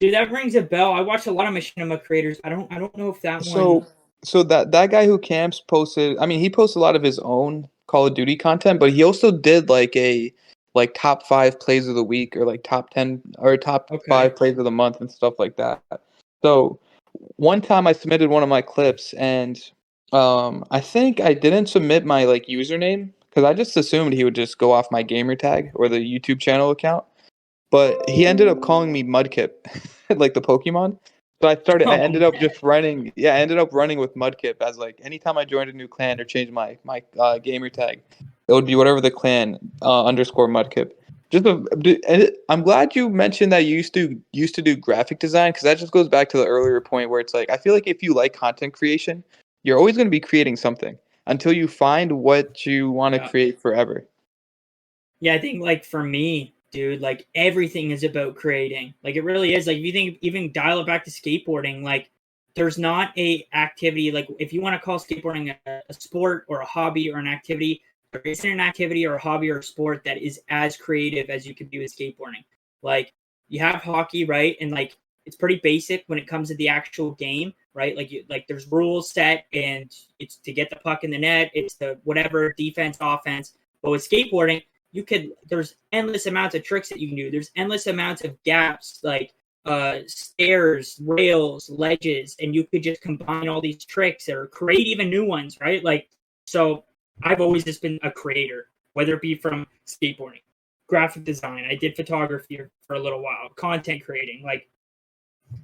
Dude, that rings a bell. I watch a lot of machinima creators. I don't know if that
So
one.
so that guy who camps posted, I mean, he posts a lot of his own Call of Duty content, but he also did like a like top 5 plays of the week or like top 10 or top
Okay.
5 plays of the month and stuff like that. So one time I submitted one of my clips and I think I didn't submit my like username because I just assumed he would just go off my gamer tag or the YouTube channel account. But he ended up calling me Mudkip, like the Pokemon. So I ended up just running. Yeah, I ended up running with Mudkip as like anytime I joined a new clan or changed my gamer tag, it would be whatever the clan underscore Mudkip. I'm glad you mentioned that you used to do graphic design because that just goes back to the earlier point where it's like I feel like if you like content creation, you're always going to be creating something until you find what you want to create forever.
Yeah, I think like for me, dude, like everything is about creating. Like it really is. Like if you think even dial it back to skateboarding, like there's not a activity like if you want to call skateboarding a sport or a hobby or an activity, there isn't an activity or a hobby or a sport that is as creative as you could do with skateboarding. Like you have hockey, right? And like it's pretty basic when it comes to the actual game, right? Like there's rules set and it's to get the puck in the net, it's the whatever defense, offense. But with skateboarding, there's endless amounts of tricks that you can do. There's endless amounts of gaps, like stairs, rails, ledges, and you could just combine all these tricks or create even new ones, right? Like, so I've always just been a creator, whether it be from skateboarding, graphic design. I did photography for a little while, content creating, like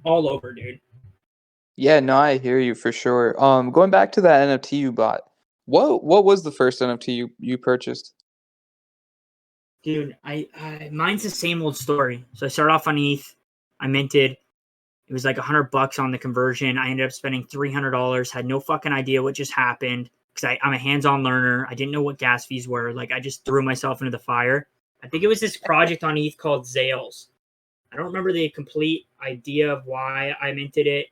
all over, dude.
Yeah, no, I hear you for sure. Going back to that NFT you bought, what was the first NFT you purchased?
Dude, I mine's the same old story. So I started off on ETH. I minted. It was like $100 on the conversion. I ended up spending $300. Had no fucking idea what just happened because I'm a hands-on learner. I didn't know what gas fees were. Like I just threw myself into the fire. I think it was this project on ETH called Zales. I don't remember the complete idea of why I minted it.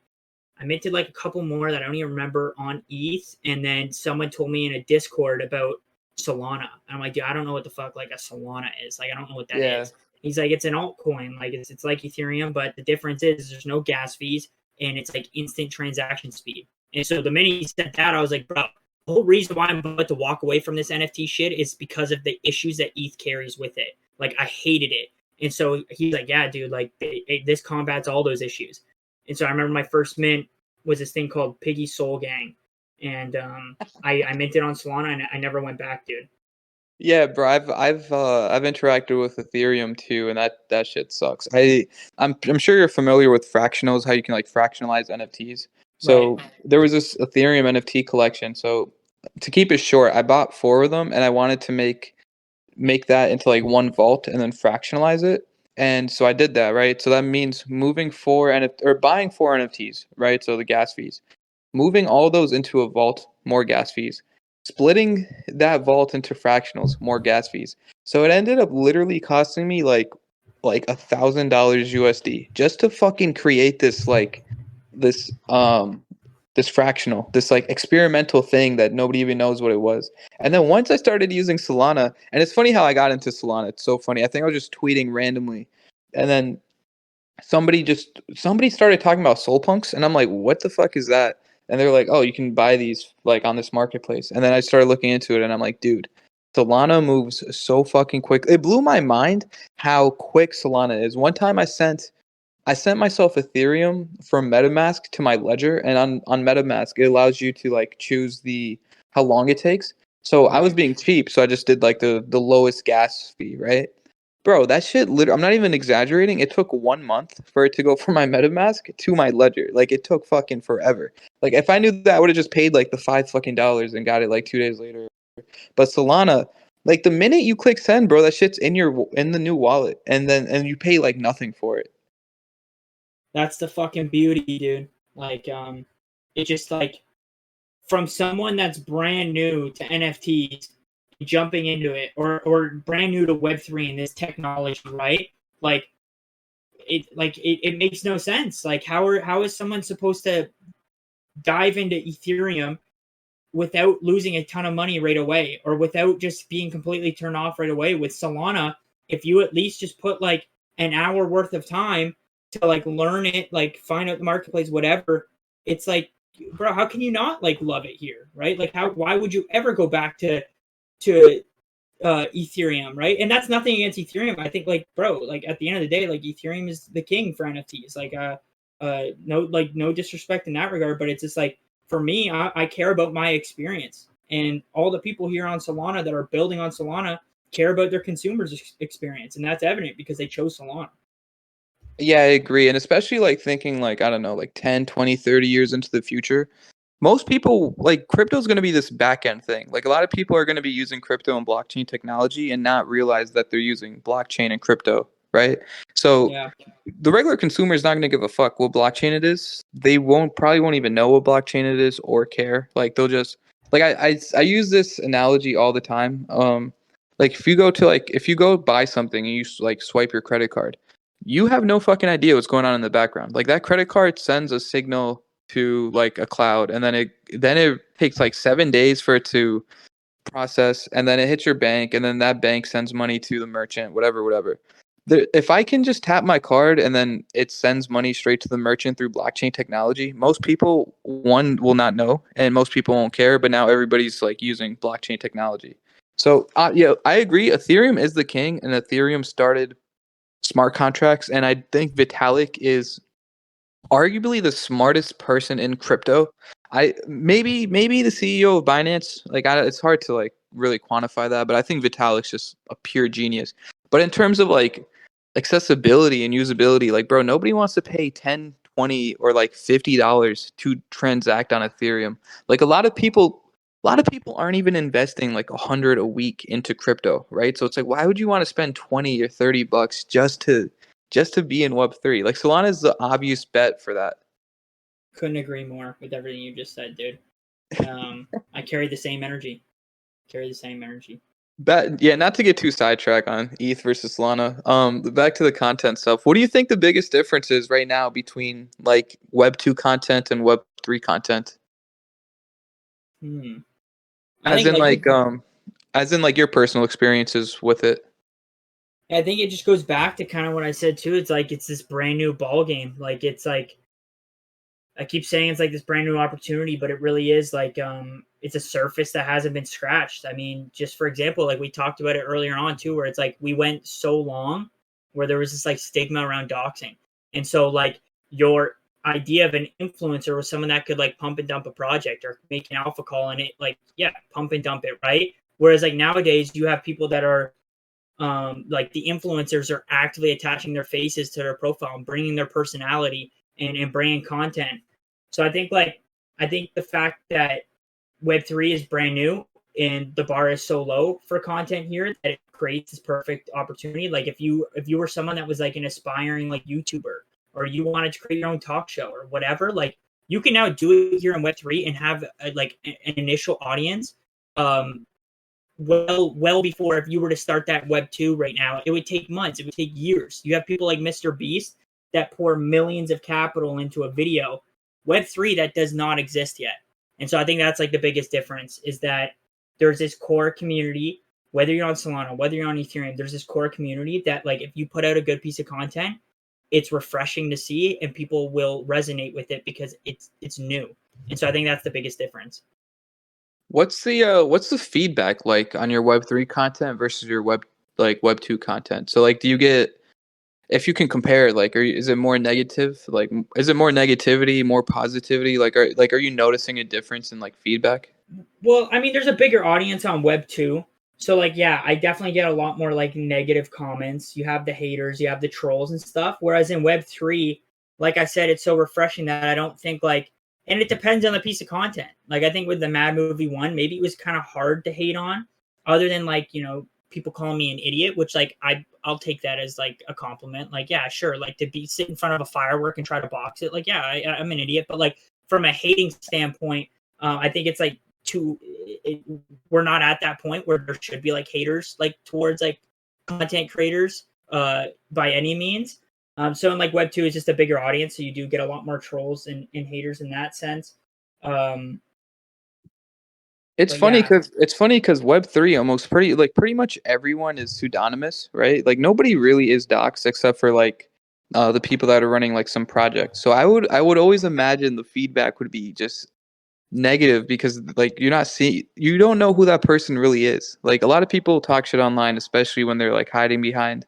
I minted like a couple more that I don't even remember on ETH, and then someone told me in a Discord about Solana. And I'm like, dude, I don't know what the fuck like a Solana is. Like, I don't know what that is. He's like, it's an altcoin. Like, it's like Ethereum, but the difference is there's no gas fees and it's like instant transaction speed. And so the minute he said that, I was like, bro, the whole reason why I'm about to walk away from this NFT shit is because of the issues that ETH carries with it. Like, I hated it. And so he's like, yeah, dude, like this combats all those issues. And so I remember my first mint was this thing called Piggy Soul Gang. And I minted on Solana and I never went back, dude.
Yeah, bro, I've interacted with Ethereum too, and that shit sucks. I'm sure you're familiar with fractionals, how you can like fractionalize NFTs. So there was this Ethereum NFT collection. So to keep it short, I bought 4 of them, and I wanted to make that into like one vault and then fractionalize it. And so I did that, right? So that means moving 4 or buying 4 NFTs, right? So the gas fees, moving all those into a vault, more gas fees, splitting that vault into fractionals, more gas fees. So it ended up literally costing me like $1,000 USD just to fucking create this this fractional, this like experimental thing that nobody even knows what it was. And then once I started using Solana, and it's funny how I got into Solana. It's so funny. I think I was just tweeting randomly, and then somebody started talking about soul punks, and I'm like, what the fuck is that? And they're like, oh, you can buy these like on this marketplace. And then I started looking into it, and I'm like, dude, Solana moves so fucking quick. It blew my mind how quick Solana is. One time I sent myself Ethereum from MetaMask to my ledger, and on MetaMask it allows you to like choose the how long it takes. So I was being cheap, so I just did like the lowest gas fee, right? Bro, that shit I'm not even exaggerating. It took 1 month for it to go from my MetaMask to my ledger. Like it took fucking forever. Like if I knew that, I would have just paid like the $5 and got it like 2 days later. But Solana, like the minute you click send, bro, that shit's in the new wallet, and you pay like nothing for it.
That's the fucking beauty, dude. Like, it just like from someone that's brand new to NFTs, jumping into it, or brand new to Web3 and this technology, right? It makes no sense. Like, how is someone supposed to dive into Ethereum without losing a ton of money right away, or without just being completely turned off right away? With Solana, if you at least just put like an hour worth of time to like learn it, like find out the marketplace, whatever, it's like, bro, how can you not like love it here, right? Like, why would you ever go back to Ethereum, right? And that's nothing against Ethereum. I think, like, bro, like at the end of the day, like Ethereum is the king for NFTs. Like, no disrespect in that regard, but it's just like, for me, I care about my experience, and all the people here on Solana that are building on Solana care about their consumers' experience, and that's evident because they chose Solana.
Yeah, I agree. And especially like thinking like, I don't know, like 10, 20, 30 years into the future, most people like crypto is going to be this back end thing. Like a lot of people are going to be using crypto and blockchain technology and not realize that they're using blockchain and crypto, right? So
Yeah.
the regular consumer is not going to give a fuck what blockchain it is. They probably won't even know what blockchain it is or care. Like they'll just like I use this analogy all the time. Like if you go buy something and you like swipe your credit card, you have no fucking idea what's going on in the background. Like that credit card sends a signal to like a cloud, and then it takes like 7 days for it to process, and then it hits your bank, and then that bank sends money to the merchant, whatever. If I can just tap my card and then it sends money straight to the merchant through blockchain technology, most people will not know, and most people won't care. But now everybody's like using blockchain technology. So yeah, I agree. Ethereum is the king, and Ethereum started smart contracts, and I think Vitalik is arguably the smartest person in crypto. I maybe the CEO of Binance. Like, it's hard to like really quantify that, but I think Vitalik's just a pure genius. But in terms of like accessibility and usability, like, bro, nobody wants to pay 10, 20, or like $50 to transact on Ethereum. Like a lot of people aren't even investing like 100 a week into crypto, right? So it's like, why would you want to spend 20 or $30 just to be in Web3? Like Solana is the obvious bet for that.
Couldn't agree more with everything you just said, dude. I carry the same energy.
But yeah, not to get too sidetracked on ETH versus Solana. Back to the content stuff. What do you think the biggest difference is right now between like Web2 content and Web3 content? As in like your personal experiences with it.
I think it just goes back to kind of what I said too. It's like it's this brand new ball game. Like it's like I keep saying it's like this brand new opportunity, but it really is like it's a surface that hasn't been scratched. I mean, just for example, like we talked about it earlier on too, where it's like we went so long where there was this like stigma around doxing. And so like your idea of an influencer was someone that could like pump and dump a project or make an alpha call and it like, yeah, pump and dump it, right? Whereas like nowadays you have people that are like the influencers are actively attaching their faces to their profile and bringing their personality and bringing content. So I think the fact that Web3 is brand new and the bar is so low for content here that it creates this perfect opportunity. Like if you were someone that was like an aspiring like YouTuber, or you wanted to create your own talk show or whatever, like you can now do it here in Web3 and have like an initial audience. Well before, if you were to start that Web2 right now, it would take months, it would take years. You have people like Mr. Beast that pour millions of capital into a video. Web3, that does not exist yet. And so I think that's like the biggest difference, is that there's this core community, whether you're on Solana, whether you're on Ethereum, there's this core community that like if you put out a good piece of content, it's refreshing to see and people will resonate with it because it's new. And so I think that's the biggest difference.
What's the feedback like on your Web3 content versus your Web2 content? So like, do you get, if you can compare, like, is it more negative? Like, is it more negativity, more positivity? Like, are you noticing a difference in like feedback?
Well, I mean, there's a bigger audience on Web2. So like, yeah, I definitely get a lot more like negative comments. You have the haters, you have the trolls and stuff. Whereas in Web3, like I said, it's so refreshing that I don't think like, and it depends on the piece of content. Like I think with the Mad Movie one, maybe it was kind of hard to hate on, other than like, you know, people calling me an idiot, which like I'll take that as like a compliment. Like, yeah, sure. Like to sit in front of a firework and try to box it. Like, yeah, I'm an idiot. But like from a hating standpoint, I think it's like we're not at that point where there should be like haters like towards like content creators by any means. So in like Web2 is just a bigger audience, so you do get a lot more trolls and haters in that sense.
It's funny because Web3 almost pretty much everyone is pseudonymous, right? Like nobody really is doxxed except for like the people that are running like some project. So I would always imagine the feedback would be just negative because like you don't know who that person really is. Like a lot of people talk shit online, especially when they're like hiding behind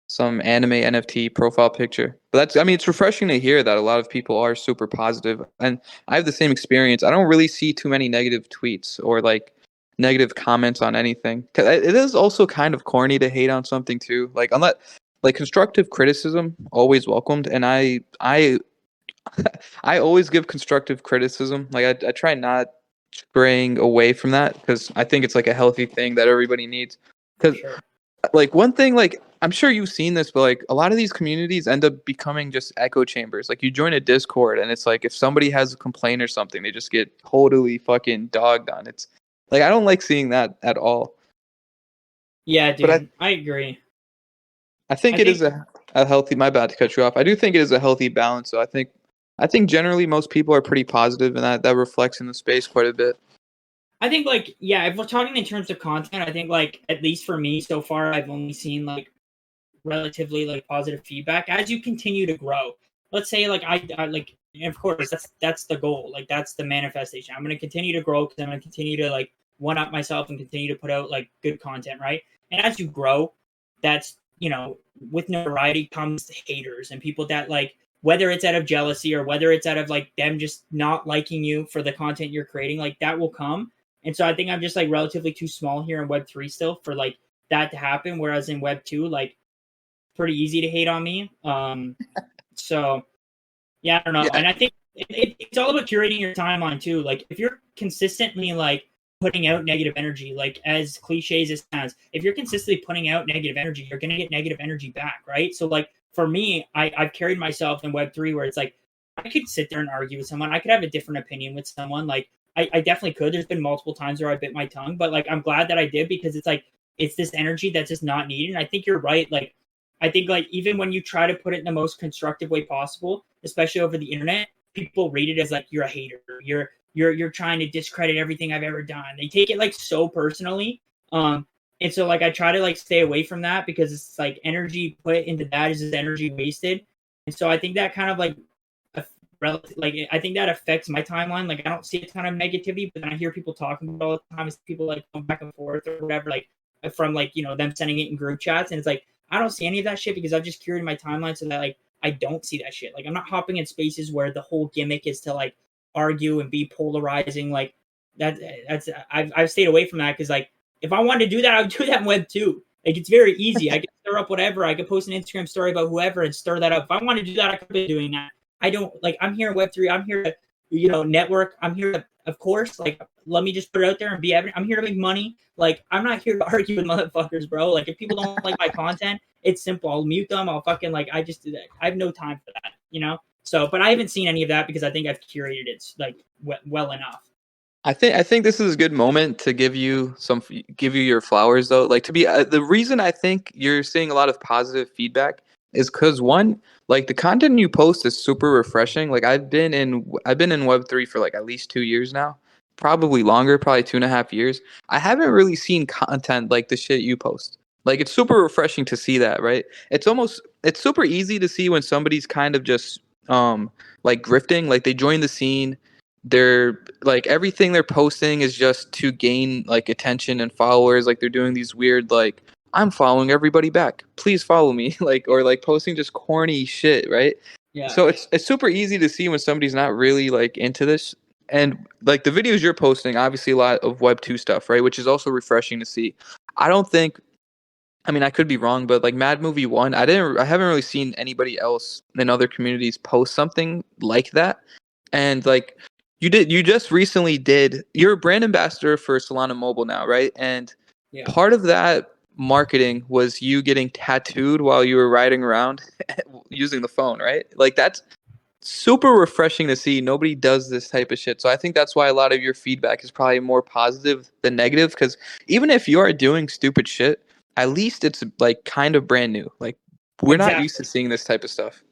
some anime NFT profile picture. But it's refreshing to hear that a lot of people are super positive. And I have the same experience. I don't really see too many negative tweets or like negative comments on anything. 'Cause it is also kind of corny to hate on something too. Like unless like constructive criticism always welcomed, and I I always give constructive criticism. Like I try not straying away from that because I think it's like a healthy thing that everybody needs. Because like one thing, like I'm sure you've seen this, but like a lot of these communities end up becoming just echo chambers. Like you join a Discord and it's like if somebody has a complaint or something, they just get totally fucking dogged on. It's like I don't like seeing that at all.
Yeah, dude,
But
I agree.
I think it is a healthy. My bad to cut you off. I do think it is a healthy balance. So I think generally most people are pretty positive, and that reflects in the space quite a bit.
I think like, yeah, if we're talking in terms of content, I think like at least for me so far, I've only seen like relatively like positive feedback as you continue to grow. Let's say like I like, and of course that's the goal. Like that's the manifestation. I'm going to continue to grow because I'm going to continue to like one up myself and continue to put out like good content, right? And as you grow, that's, you know, with notoriety comes haters and people that like, whether it's out of jealousy or whether it's out of like them just not liking you for the content you're creating, like that will come. And so I think I'm just like relatively too small here in Web3 still for like that to happen. Whereas in Web2, like pretty easy to hate on me. So yeah, I don't know. Yeah. And I think it's all about curating your timeline too. Like if you're consistently like putting out negative energy, like as cliches as sounds, if you're consistently putting out negative energy, you're going to get negative energy back. Right. So like for me, I've carried myself in Web3 where it's like, I could sit there and argue with someone. I could have a different opinion with someone. Like I definitely could. There's been multiple times where I bit my tongue, but like, I'm glad that I did because it's like, it's this energy that's just not needed. And I think you're right. Like, I think like, even when you try to put it in the most constructive way possible, especially over the internet, people read it as like, you're a hater. You're trying to discredit everything I've ever done. They take it like so personally. And so like, I try to like stay away from that because it's like energy put into that is energy wasted. And so I think that kind of like, I think that affects my timeline. Like I don't see a ton of negativity, but then I hear people talking about it all the time. It's people like going back and forth or whatever, like from like, you know, them sending it in group chats. And it's like, I don't see any of that shit because I've just curated my timeline so that like, I don't see that shit. Like I'm not hopping in spaces where the whole gimmick is to like argue and be polarizing. Like I've stayed away from that because like, if I wanted to do that, I would do that in Web2. Like it's very easy. I can stir up whatever. I can post an Instagram story about whoever and stir that up. If I want to do that, I could be doing that. I don't like, I'm here in Web3. I'm here to network. I'm here to, of course, like, let me just put it out there and be evident. I'm here to make money. Like, I'm not here to argue with motherfuckers, bro. Like, if people don't like my content, it's simple. I'll mute them. I'll fucking, like, I just do that. I have no time for that. So, but I haven't seen any of that because I think I've curated it like well enough.
I think this is a good moment to give you your flowers though. Like to be the reason I think you're seeing a lot of positive feedback is because one, like the content you post is super refreshing. Like I've been in Web3 for like at least 2 years now, probably longer, probably 2.5 years. I haven't really seen content like the shit you post. Like it's super refreshing to see that, right? It's super easy to see when somebody's kind of just like grifting, like they join the scene. They're like everything they're posting is just to gain like attention and followers. Like they're doing these weird like I'm following everybody back, please follow me, like or like posting just corny shit, right?
Yeah.
So it's super easy to see when somebody's not really like into this. And like the videos you're posting, obviously a lot of Web2 stuff, right? Which is also refreshing to see. I mean, I could be wrong, but like Mad Movie 1, I haven't really seen anybody else in other communities post something like that. And like you just recently you're a brand ambassador for Solana Mobile now, right? And part of that marketing was you getting tattooed while you were riding around using the phone, right? Like that's super refreshing to see. Nobody does this type of shit. So I think that's why a lot of your feedback is probably more positive than negative, because even if you are doing stupid shit, at least it's like kind of brand new. Like we're not used to seeing this type of stuff.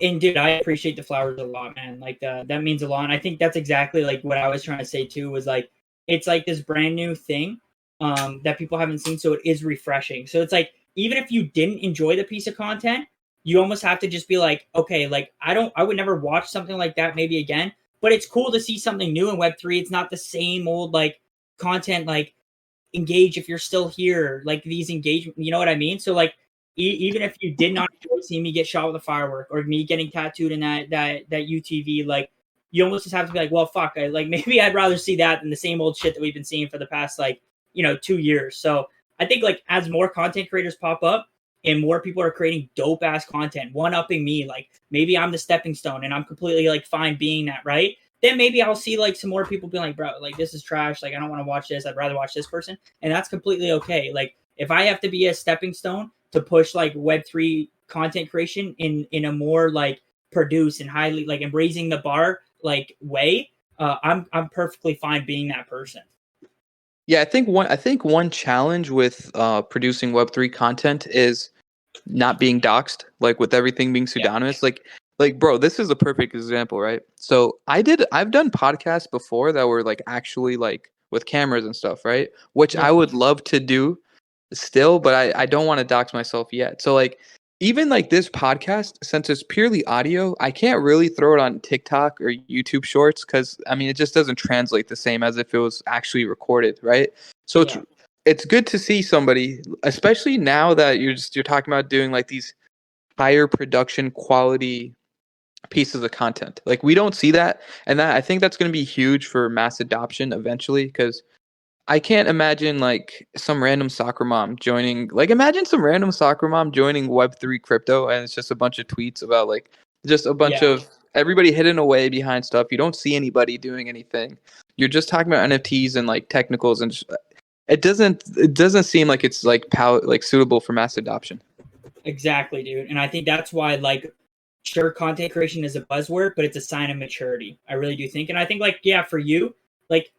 Dude, I appreciate the flowers a lot, man. Like that means a lot. And I think that's exactly like what I was trying to say too, was like, it's like this brand new thing that people haven't seen. So it is refreshing. So it's like, even if you didn't enjoy the piece of content, you almost have to just be like, okay, like I would never watch something like that maybe again, but it's cool to see something new in Web3. It's not the same old like content, like engage if you're still here, like these engagement, you know what I mean? So like, even if you did not enjoy seeing me get shot with a firework or me getting tattooed in that UTV, like you almost just have to be like, well, fuck, maybe I'd rather see that than the same old shit that we've been seeing for the past 2 years. So I think like as more content creators pop up and more people are creating dope ass content, one-upping me, like maybe I'm the stepping stone and I'm completely like fine being that, right? Then maybe I'll see like some more people being like, bro, like this is trash. Like I don't want to watch this. I'd rather watch this person. And that's completely okay. Like if I have to be a stepping stone to push like Web3 content creation in a more like produced and highly like and raising the bar like way, I'm perfectly fine being that person.
Yeah, I think one challenge with producing Web3 content is not being doxxed, like with everything being pseudonymous. Like bro, this is a perfect example, right? So I've done podcasts before that were like actually like with cameras and stuff, right? Which I would love to do still, but I don't want to dox myself yet. So like even like this podcast, since it's purely audio, I can't really throw it on TikTok or YouTube Shorts because I mean it just doesn't translate the same as if it was actually recorded, right? So it's good to see somebody, especially now that you're talking about doing like these higher production quality pieces of content. Like we don't see that, and that I think that's going to be huge for mass adoption eventually, because I can't imagine like some random soccer mom joining. Like imagine some random soccer mom joining Web3 crypto, and it's just a bunch of tweets about like just a bunch of everybody hidden away behind stuff. You don't see anybody doing anything. You're just talking about NFTs and like technicals, and it doesn't seem like it's like suitable for mass adoption.
Exactly, dude. And I think that's why like sure content creation is a buzzword, but it's a sign of maturity. I really do think. And I think like for you, like,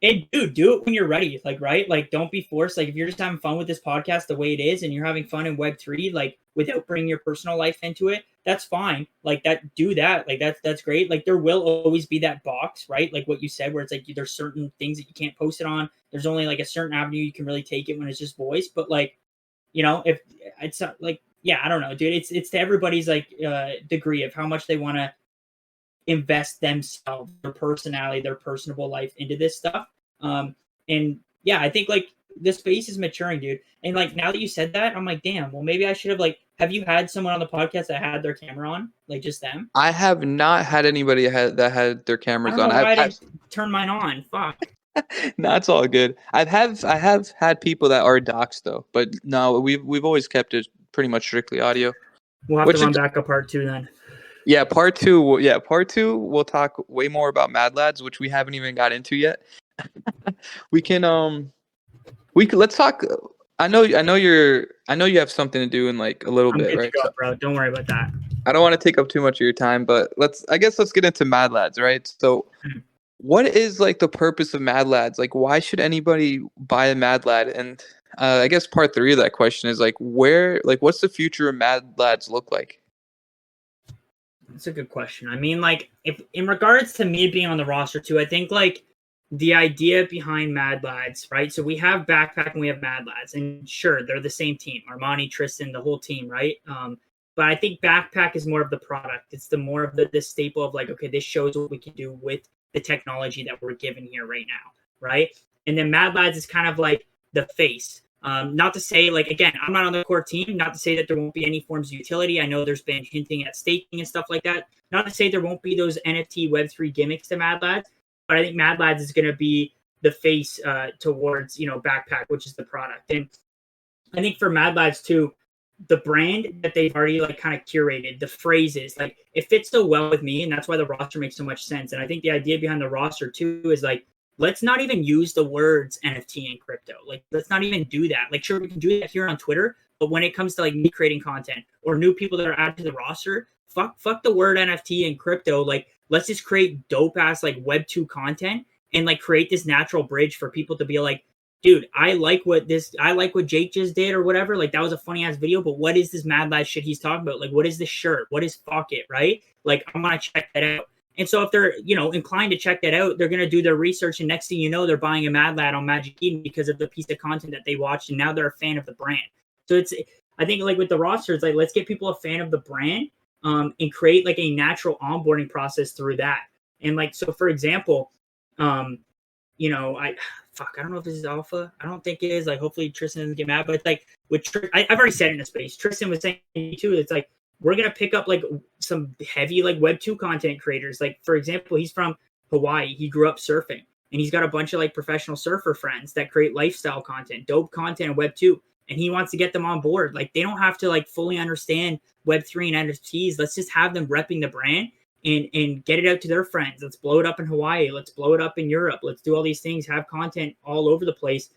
hey, dude, do it when you're ready. Like, right? Like, don't be forced. Like, if you're just having fun with this podcast the way it is and you're having fun in Web3, like, without bringing your personal life into it, that's fine. Like, do that. Like, that's great. Like, there will always be that box, right? Like what you said, where it's like there's certain things that you can't post it on. There's only like a certain avenue you can really take it when it's just voice. But like, if it's like, I don't know, dude. It's to everybody's like degree of how much they want to invest themselves, their personality, their personable life into this stuff. I think like this space is maturing, dude. And like now that you said that, I'm like, damn, well maybe I should have have you had someone on the podcast that had their camera on? Like just them?
I have not had anybody that had their cameras on.
I didn't turn mine on. Fuck.
No, it's all good. I have had people that are doxxed though, but no, we've always kept it pretty much strictly audio.
We'll have to run back a part 2 then.
Yeah, part two. Yeah, part two. We'll talk way more about MadLads, which we haven't even got into yet. we can let's talk. I know you have something to do in like a little
I'm
bit,
good to
right?
go,
So
bro. Don't worry about that.
I don't want to take up too much of your time, but I guess let's get into MadLads, right? So what is like the purpose of MadLads? Like, why should anybody buy a MadLad? And I guess part three of that question is like, what's the future of MadLads look like?
That's a good question. I mean, like, if in regards to me being on the roster too, I think like the idea behind MadLads, right? So we have Backpack and we have MadLads, and sure, they're the same team. Armani, Tristan, the whole team, right? But I think Backpack is more of the product. It's the more of the staple of like, okay, this shows what we can do with the technology that we're given here right now, right? And then MadLads is kind of like the face. Not to say, like, again, I'm not on the core team, not to say that there won't be any forms of utility. I know there's been hinting at staking and stuff like that. Not to say there won't be those NFT Web3 gimmicks to MadLads, but I think MadLads is going to be the face towards, Backpack, which is the product. And I think for MadLads too, the brand that they've already like kind of curated, the phrases, like it fits so well with me, and that's why the roster makes so much sense. And I think the idea behind the roster too is like, let's not even use the words NFT and crypto. Like, let's not even do that. Like, sure, we can do that here on Twitter, but when it comes to like me creating content or new people that are added to the roster, fuck the word NFT and crypto. Like, let's just create dope ass like Web 2 content and like create this natural bridge for people to be like, dude, I like what Jake just did or whatever. Like, that was a funny ass video, but what is this MadLads shit he's talking about? Like, what is this shirt? What is fuck it, right? Like, I'm gonna check that out. And so if they're, inclined to check that out, they're going to do their research. And next thing you know, they're buying a MadLad on Magic Eden because of the piece of content that they watched. And now they're a fan of the brand. So I think like with the roster, it's like, let's get people a fan of the brand and create like a natural onboarding process through that. And like, so for example, I don't know if this is alpha. I don't think it is. Like, hopefully Tristan doesn't get mad, but it's like I've already said it in the space. Tristan was saying too, it's like, we're going to pick up like some heavy like Web 2 content creators. Like, for example, he's from Hawaii. He grew up surfing and he's got a bunch of like professional surfer friends that create lifestyle content, dope content in Web 2. And he wants to get them on board. Like, they don't have to like fully understand Web 3 and NFTs. Let's just have them repping the brand and get it out to their friends. Let's blow it up in Hawaii. Let's blow it up in Europe. Let's do all these things, have content all over the place.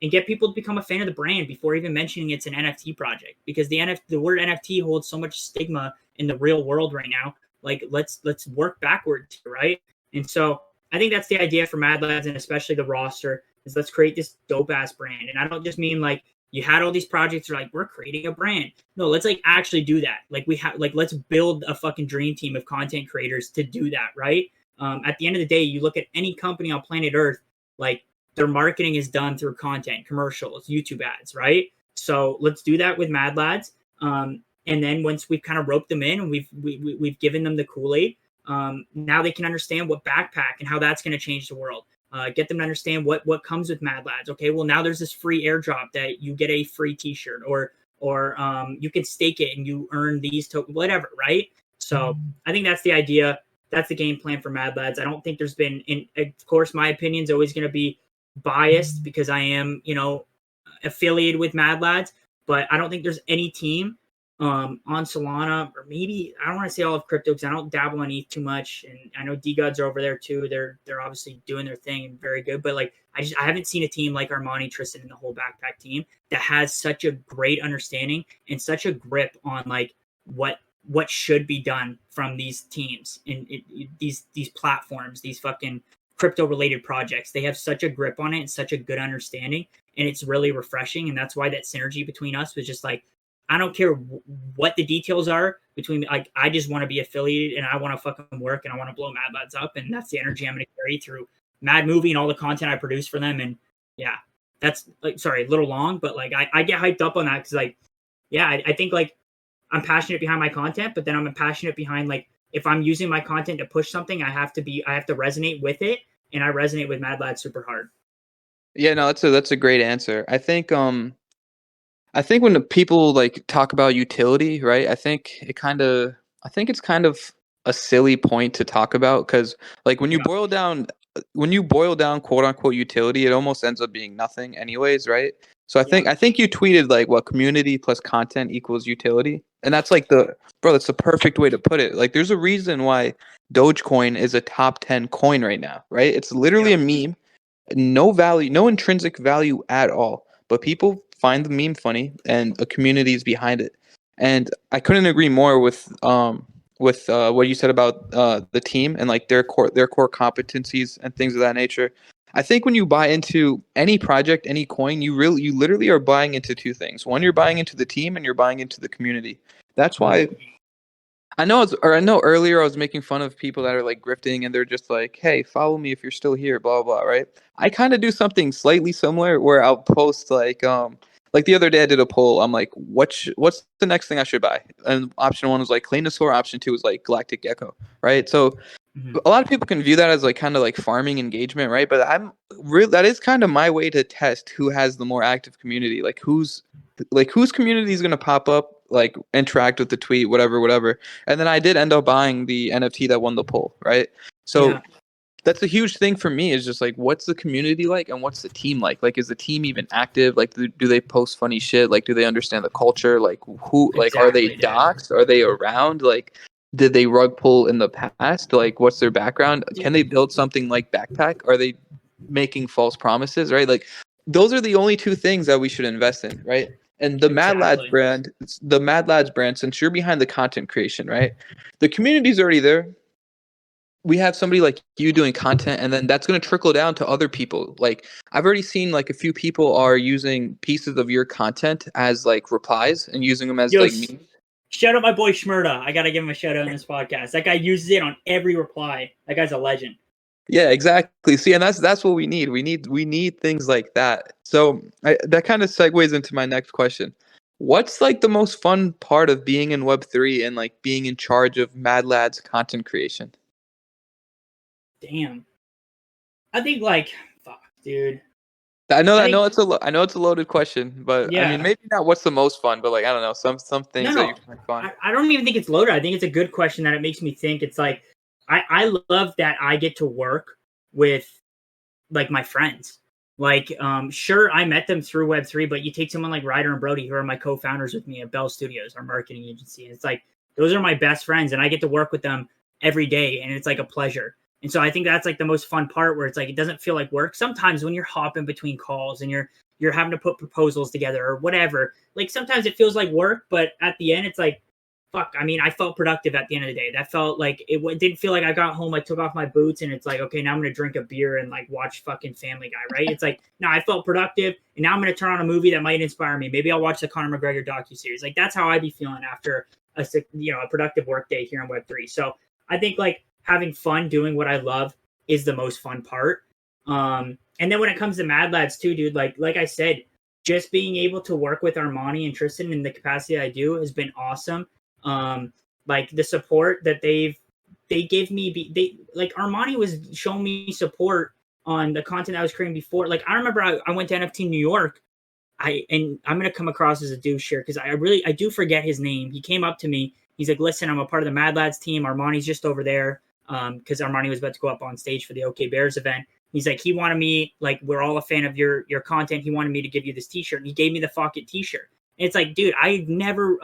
And get people to become a fan of the brand before even mentioning it's an NFT project, because the word NFT holds so much stigma in the real world right now. Like, let's work backwards, right? And so I think that's the idea for MadLads, and especially the roster, is let's create this dope ass brand. And I don't just mean like you had all these projects are like, we're creating a brand. No, let's like actually do that. Like, let's build a fucking dream team of content creators to do that, right? At the end of the day, you look at any company on planet Earth, like, their marketing is done through content, commercials, YouTube ads, right? So let's do that with MadLads. And then once we've kind of roped them in and we've given them the Kool-Aid, now they can understand what Backpack and how that's going to change the world. Get them to understand what comes with MadLads. Okay, well, now there's this free airdrop that you get a free T-shirt, or you can stake it and you earn these tokens, whatever, right? So I think that's the idea. That's the game plan for MadLads. I don't think there's been, of course, my opinion is always going to be biased because I am, affiliated with MadLads, but I don't think there's any team on Solana, or maybe I don't want to say all of crypto because I don't dabble on ETH too much, and I know D-Gods are over there too. They're obviously doing their thing and very good, but like I haven't seen a team like Armani, Tristan, and the whole Backpack team that has such a great understanding and such a grip on like what should be done from these teams and these platforms, these fucking crypto related projects. They have such a grip on it and such a good understanding, and it's really refreshing. And that's why that synergy between us was just like, I don't care what the details are between, like, I just want to be affiliated and I want to fucking work and I want to blow MadLads up. And that's the energy I'm going to carry through Mad Movie and all the content I produce for them. And yeah, that's like, sorry, a little long, but like, I get hyped up on that. Cause like, yeah, I think like I'm passionate behind my content, but then I'm passionate behind like, if I'm using my content to push something, I have to resonate with it. And I resonate with MadLads super hard.
Yeah, no, that's a great answer. I think when the people like talk about utility, right? I think it's kind of a silly point to talk about, because like when you boil down quote unquote utility, it almost ends up being nothing anyways, right? So I think you tweeted like what community plus content equals utility. And that's like that's the perfect way to put it. Like there's a reason why Dogecoin is a top 10 coin right now, right? It's literally a meme, no value, no intrinsic value at all. But people find the meme funny and a community is behind it. And I couldn't agree more with what you said about the team and like their core competencies and things of that nature. I think when you buy into any project, any coin, you literally are buying into two things. One, you're buying into the team and you're buying into the community. That's why I know earlier I was making fun of people that are like grifting and they're just like, hey, follow me if you're still here, blah blah, right? I kind of do something slightly similar where I'll post like the other day I did a poll. I'm like, what's the next thing I should buy? And option 1 was like Claynosaur, option 2 was like Galactic Gecko, right? So a lot of people can view that as like kind of like farming engagement, right? But that is kind of my way to test who has the more active community, like whose community is going to pop up, like interact with the tweet, whatever. And then I did end up buying the NFT that won the poll, right? So that's a huge thing for me, is just like, what's the community like and what's the team like? Like, is the team even active? Like, do they post funny shit? Like, do they understand the culture? Like, are they doxxed? Are they around? Like, did they rug pull in the past? Like, what's their background? Can they build something like Backpack? Are they making false promises, right? Like, those are the only two things that we should invest in, right? And the MadLads brand, since you're behind the content creation, right? The community's already there. We have somebody like you doing content, and then that's going to trickle down to other people. Like, I've already seen like a few people are using pieces of your content as like replies and using them as like memes.
Shout out my boy Shmurda. I got to give him a shout out in this podcast. That guy uses it on every reply. That guy's a legend.
Yeah, exactly. See, and that's what we need. We need things like that. So that kind of segues into my next question. What's like the most fun part of being in Web3 and like being in charge of MadLads content creation?
Damn. I think like, fuck, dude.
I know it's a loaded question, but I mean, maybe not what's the most fun, but like, I don't know, some things that you find fun.
I don't even think it's loaded. I think it's a good question that it makes me think. It's like, I love that I get to work with like my friends. Like, sure, I met them through Web3, but you take someone like Ryder and Brody, who are my co-founders with me at Bell Studios, our marketing agency. And it's like, those are my best friends, and I get to work with them every day, and it's like a pleasure. And so I think that's like the most fun part, where it's like, it doesn't feel like work. Sometimes when you're hopping between calls and you're having to put proposals together or whatever, like sometimes it feels like work, but at the end it's like, fuck, I mean, I felt productive at the end of the day. That felt like, it didn't feel like I got home, I took off my boots, and it's like, okay, now I'm going to drink a beer and like watch fucking Family Guy, right? It's like, no, I felt productive, and now I'm going to turn on a movie that might inspire me. Maybe I'll watch the Conor McGregor docuseries. Like, that's how I'd be feeling after a productive work day here on Web3. So I think like having fun doing what I love is the most fun part. And then when it comes to MadLads too, dude, like I said, just being able to work with Armani and Tristan in the capacity I do has been awesome. Like the support that they give me, like Armani was showing me support on the content I was creating before. Like I remember I went to NFT New York. And I'm gonna come across as a douche here because I do forget his name. He came up to me. He's like, listen, I'm a part of the MadLads team. Armani's just over there. Because Armani was about to go up on stage for the OK Bears event. He's like, he wanted me, like, we're all a fan of your content. He wanted me to give you this t-shirt. And he gave me the Fuck It t-shirt. And it's like, dude, I've never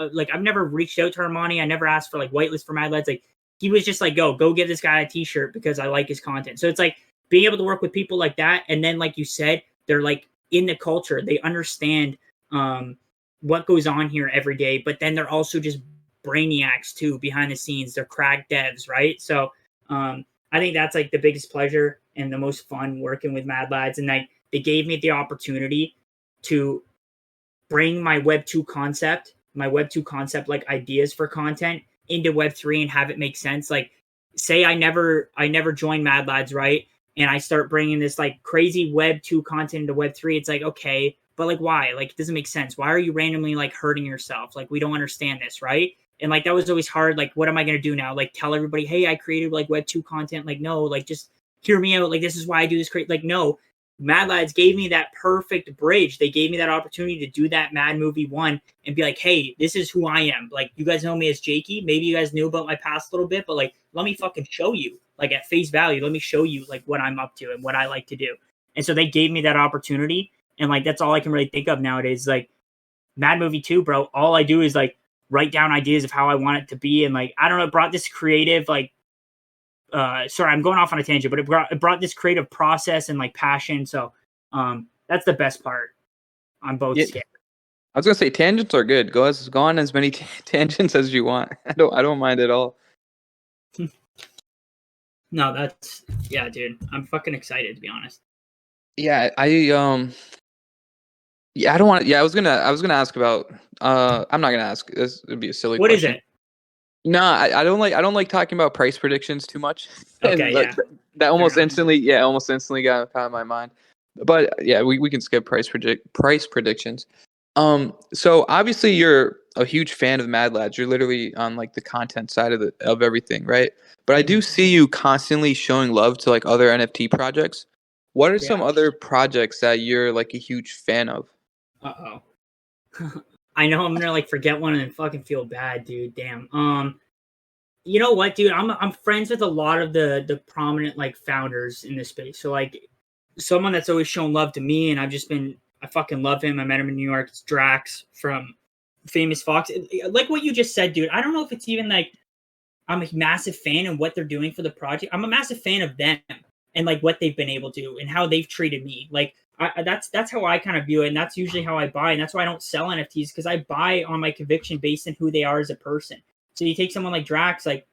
reached out to Armani. I never asked for like whitelist for MadLads. Like, he was just like, go give this guy a t-shirt because I like his content. So it's like being able to work with people like that. And then, like you said, they're like in the culture. They understand what goes on here every day. But then they're also just brainiacs too behind the scenes. They're crack devs, right? So I think that's like the biggest pleasure and the most fun working with MadLads. And like they gave me the opportunity to bring my Web 2 concept like ideas for content into Web 3 and have it make sense. Like, say I never joined MadLads, right? And I start bringing this like crazy Web 2 content into Web 3. It's like, okay, but like why? Like, it doesn't make sense. Why are you randomly like hurting yourself? Like, we don't understand this, right? And like, that was always hard. Like, what am I going to do now? Like, tell everybody, hey, I created like Web 2 content. Like, no, like, just hear me out. Like, this is why I do this. Like, no, MadLads gave me that perfect bridge. They gave me that opportunity to do that Mad Movie 1 and be like, hey, this is who I am. Like, you guys know me as Jakey. Maybe you guys knew about my past a little bit, but like, let me fucking show you, like at face value, let me show you like what I'm up to and what I like to do. And so they gave me that opportunity. And like, that's all I can really think of nowadays. Like, Mad Movie 2, bro, all I do is like write down ideas of how I want it to be, and like I don't know, it brought this creative like sorry, I'm going off on a tangent, but it brought this creative process and like passion. So that's the best part on both scales.
I was gonna say tangents are good. Go on as many tangents as you want. I don't mind at all.
No, that's dude. I'm fucking excited to be honest.
Yeah, I don't want. Yeah, I was gonna ask about. I'm not gonna ask. This would be a silly
What
question.
Is it?
No, I don't like talking about price predictions too much.
Okay, yeah.
That almost instantly got out of my mind. But yeah, we can skip price predictions. So obviously you're a huge fan of MadLads. You're literally on like the content side of everything, right? But I do see you constantly showing love to like other NFT projects. What are some other projects that you're like a huge fan of?
Uh-oh. I know I'm gonna like forget one and then fucking feel bad, dude. Damn. You know what, dude? I'm friends with a lot of the prominent like founders in this space. So like someone that's always shown love to me, and I fucking love him. I met him in New York. It's Drax from Famous Fox. Like what you just said, dude. I don't know if it's even like I'm a massive fan of what they're doing for the project. I'm a massive fan of them and like what they've been able to do and how they've treated me. Like that's how I kind of view it, and that's usually how I buy, and that's why I don't sell NFTs, because I buy on my conviction based on who they are as a person. So you take someone like Drax, like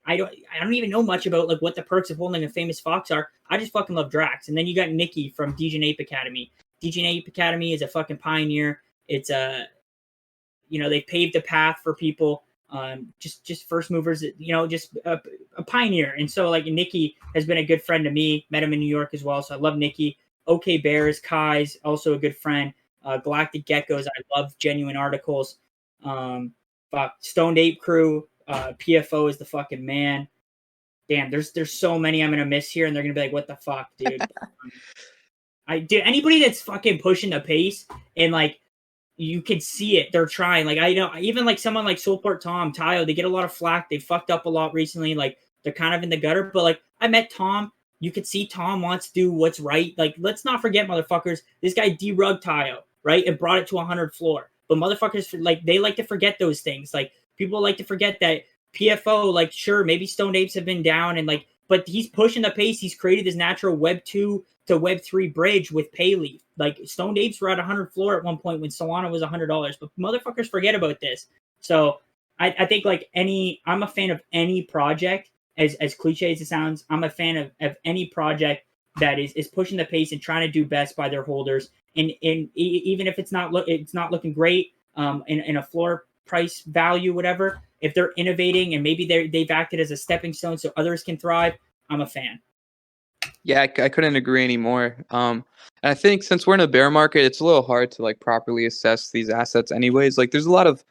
I don't even know much about like what the perks of holding a Famous Fox are. I just fucking love Drax. And then you got Nikki from DJ Academy. DJ Academy is a fucking pioneer. It's they paved the path for people. Just first movers, just a pioneer. And so like Nikki has been a good friend to me. Met him in New York as well. So I love Nikki. OK Bears, Kai's also a good friend. Galactic Geckos, I love genuine articles. Stoned Ape Crew, PFO is the fucking man. Damn, there's so many I'm gonna miss here, and they're gonna be like, "What the fuck, dude?" Anybody that's fucking pushing the pace and like you can see it, they're trying. Like I know even like someone like Soulport Tom, Tayo, they get a lot of flack. They fucked up a lot recently. Like they're kind of in the gutter, but like I met Tom. You could see Tom wants to do what's right. Like let's not forget, motherfuckers, this guy derugged Tayo, right, and brought it to 100 floor. But motherfuckers, like they like to forget those things. Like people like to forget that PFO, like sure, maybe Stoned Apes have been down and like, but he's pushing the pace. He's created this natural Web 2 to Web 3 bridge with Payleaf. Like Stoned Apes were at 100 floor at one point when Solana was $100, but motherfuckers forget about this. So I think like I'm a fan of any project, as cliche as it sounds. I'm a fan of any project that is pushing the pace and trying to do best by their holders. And even if it's not looking great in a floor price value, whatever, if they're innovating and maybe they've acted as a stepping stone so others can thrive, I'm a fan.
Yeah, I couldn't agree anymore. And I think since we're in a bear market, it's a little hard to like properly assess these assets anyways. Like there's a lot of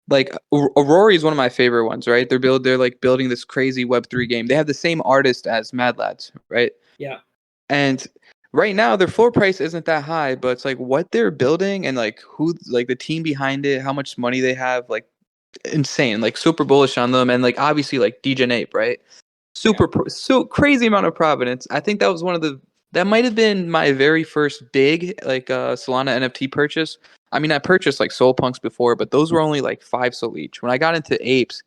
like Aurora is one of my favorite ones, right? They're like building this crazy Web3 game. They have the same artist as MadLads, right?
Yeah.
And right now their floor price isn't that high, but it's like what they're building and like who, like the team behind it, how much money they have, like insane, like super bullish on them. And like obviously like DJ Ape, right? So crazy amount of provenance. I think that was that might have been my very first big like Solana NFT purchase. I mean, I purchased like Soul Punks before, but those were only like 5 Soul each. When I got into apes,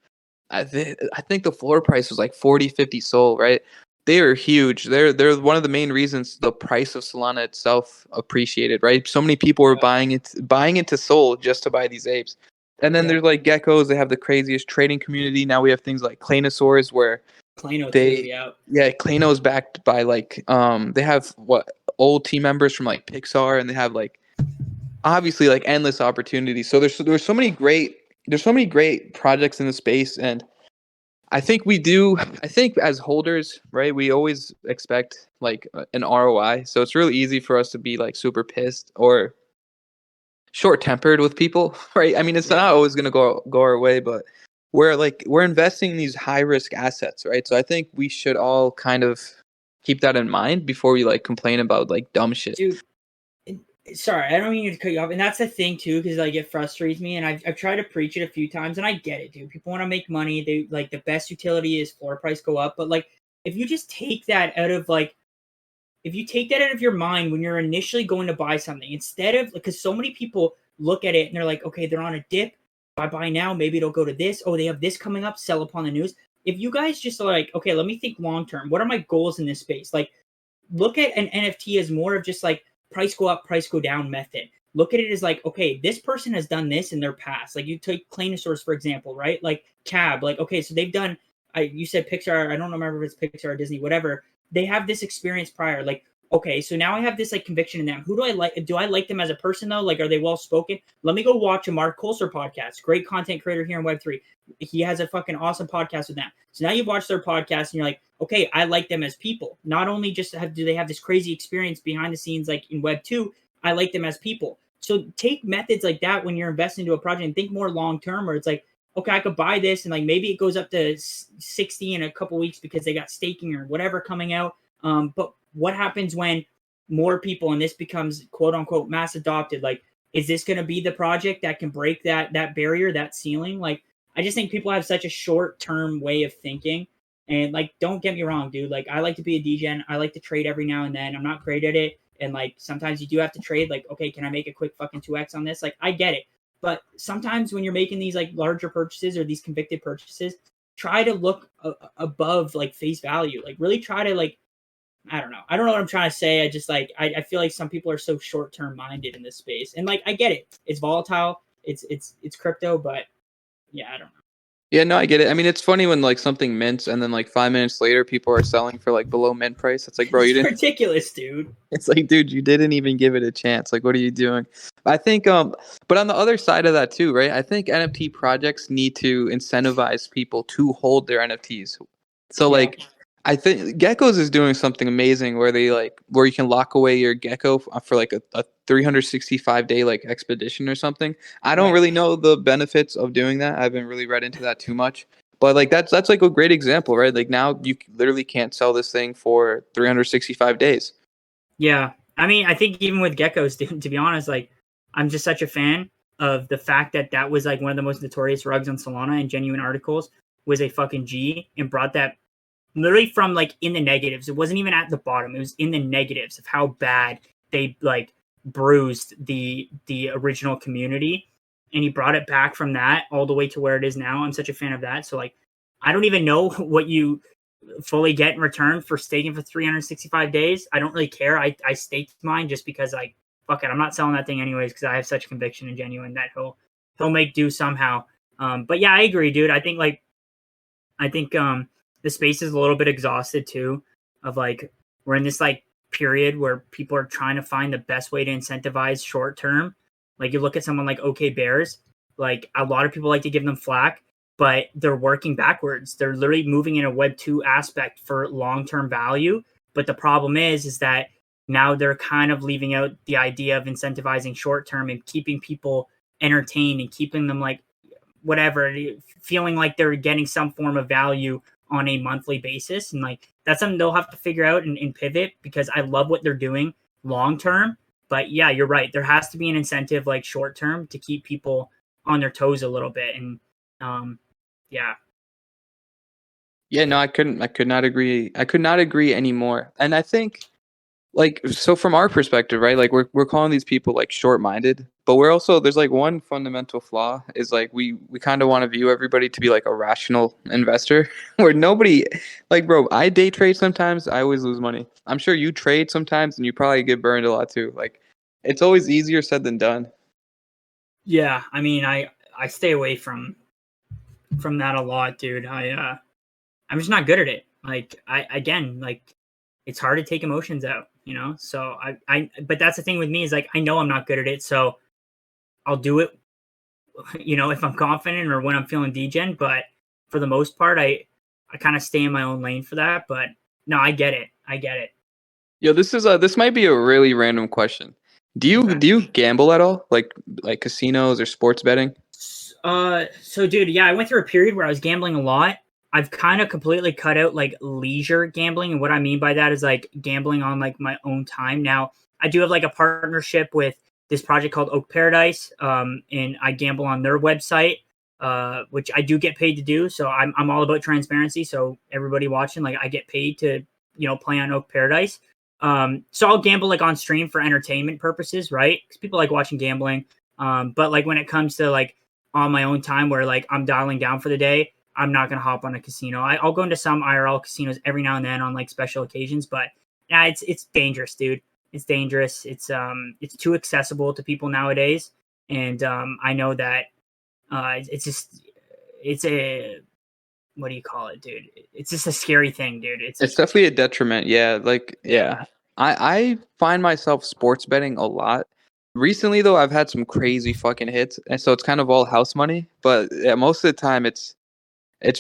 I think the floor price was like 40, 50 Soul, right? They are huge. They're one of the main reasons the price of Solana itself appreciated, right? So many people were buying into Soul just to buy these apes. And then there's like geckos. They have the craziest trading community. Now we have things like Claynosaurs where Clayno's backed by like they have old team members from like Pixar, and they have like obviously like endless opportunities. So there's so many great projects in the space, and I think as holders, right, we always expect like an ROI. So it's really easy for us to be like super pissed or short-tempered with people, right? I mean, it's not always going to go our way, but we're investing in these high-risk assets, right? So I think we should all kind of keep that in mind before we like complain about like dumb shit.
Dude, sorry, I don't mean to cut you off, and that's the thing too, because like it frustrates me, and I've tried to preach it a few times, and I get it, dude. People want to make money. They like the best utility is floor price go up, but like if you just take that out of your mind when you're initially going to buy something, instead of because so many people look at it and they're like, okay, they're on a dip, I buy now, maybe it'll go to this. Oh, they have this coming up, sell upon the news. If you guys just are like, okay, let me think long term. What are my goals in this space? Like, look at an NFT as more of just like price go up, price go down method. Look at it as like, okay, this person has done this in their past. Like you take Clanosaurus, for example, right? Like Cab, like, okay, so they've done, you said Pixar, I don't remember if it's Pixar or Disney, whatever. They have this experience prior. Like, okay, so now I have this like conviction in them. Who do I like? Do I like them as a person though? Like, are they well spoken? Let me go watch a Mark Kolser podcast. Great content creator here in Web3. He has a fucking awesome podcast with them. So now you've watched their podcast and you're like, okay, I like them as people. Not only just do they have this crazy experience behind the scenes like in Web2, I like them as people. So take methods like that when you're investing into a project and think more long term, where it's like, okay, I could buy this and like maybe it goes up to 60 in a couple weeks because they got staking or whatever coming out. But what happens when more people and this becomes quote unquote mass adopted? Like, is this going to be the project that can break that barrier, that ceiling? Like, I just think people have such a short term way of thinking. And like, don't get me wrong, dude. Like, I like to be a degen. I like to trade every now and then. I'm not great at it. And like, sometimes you do have to trade. Like, okay, can I make a quick fucking 2x on this? Like, I get it. But sometimes when you're making these like larger purchases or these convicted purchases, try to look above like face value. Like, really try to like, I don't know what I'm trying to say. I just like, I feel like some people are so short term minded in this space. And like, I get it. It's volatile. It's crypto, but yeah, I don't know.
Yeah, no, I get it. I mean, it's funny when like something mints and then like 5 minutes later people are selling for like below mint price. It's like, bro, you didn't.
It's ridiculous, dude.
It's like, dude, you didn't even give it a chance. Like, what are you doing? I think, but on the other side of that too, right? I think NFT projects need to incentivize people to hold their NFTs. So like, I think Geckos is doing something amazing where where you can lock away your gecko for like a 365-day like expedition or something. I don't really know the benefits of doing that. I haven't really read into that too much. But like that's like a great example, right? Like now you literally can't sell this thing for 365 days.
Yeah. I mean, I think even with geckos, dude, to be honest, like I'm just such a fan of the fact that that was like one of the most notorious rugs on Solana, and Genuine Articles was a fucking G and brought that literally from like in the negatives. It wasn't even at the bottom. It was in the negatives of how bad they like bruised the original community. And he brought it back from that all the way to where it is now. I'm such a fan of that. So like, I don't even know what you fully get in return for staking for 365 days. I don't really care. I staked mine just because like, fuck it. I'm not selling that thing anyways because I have such conviction in Genuine that he'll make do somehow. But yeah, I agree, dude. I think the space is a little bit exhausted too, of like, we're in this like period where people are trying to find the best way to incentivize short term. Like you look at someone like OK Bears, like a lot of people like to give them flack, but they're working backwards. They're literally moving in a Web 2 aspect for long-term value. But the problem is that now they're kind of leaving out the idea of incentivizing short-term and keeping people entertained and keeping them like whatever, feeling like they're getting some form of value on a monthly basis. And like, that's something they'll have to figure out and pivot, because I love what they're doing long-term. But yeah, you're right. There has to be an incentive like short-term to keep people on their toes a little bit. And yeah.
Yeah, no, I could not agree anymore. And I think like, so from our perspective, right, like we're calling these people like short-minded, but we're also, there's like one fundamental flaw is like we kind of want to view everybody to be like a rational investor where nobody, like, bro, I day trade sometimes, I always lose money. I'm sure you trade sometimes and you probably get burned a lot too. Like, it's always easier said than done.
Yeah, I mean, I stay away from that a lot, dude. I'm just not good at it. Like it's hard to take emotions out, you know? So but that's the thing with me is like, I know I'm not good at it. So I'll do it, you know, if I'm confident or when I'm feeling degen, but for the most part, I kind of stay in my own lane for that. But no, I get it.
Yo, this might be a really random question. Do you gamble at all? Like casinos or sports betting?
So dude, yeah, I went through a period where I was gambling a lot. I've kind of completely cut out like leisure gambling. And what I mean by that is like gambling on like my own time. Now I do have like a partnership with this project called Oak Paradise. And I gamble on their website, which I do get paid to do. So I'm all about transparency. So everybody watching, like I get paid to, you know, play on Oak Paradise. So I'll gamble like on stream for entertainment purposes, right? Because people like watching gambling. But like when it comes to like on my own time where like I'm dialing down for the day, I'm not gonna hop on a casino. I'll go into some IRL casinos every now and then on like special occasions, but yeah, it's dangerous, dude. It's dangerous. It's too accessible to people nowadays, and I know that it's a what do you call it, dude? It's just a scary thing, dude. It's
definitely a detriment. Yeah, like yeah. I find myself sports betting a lot. Recently though, I've had some crazy fucking hits, and so it's kind of all house money. But yeah, most of the time it's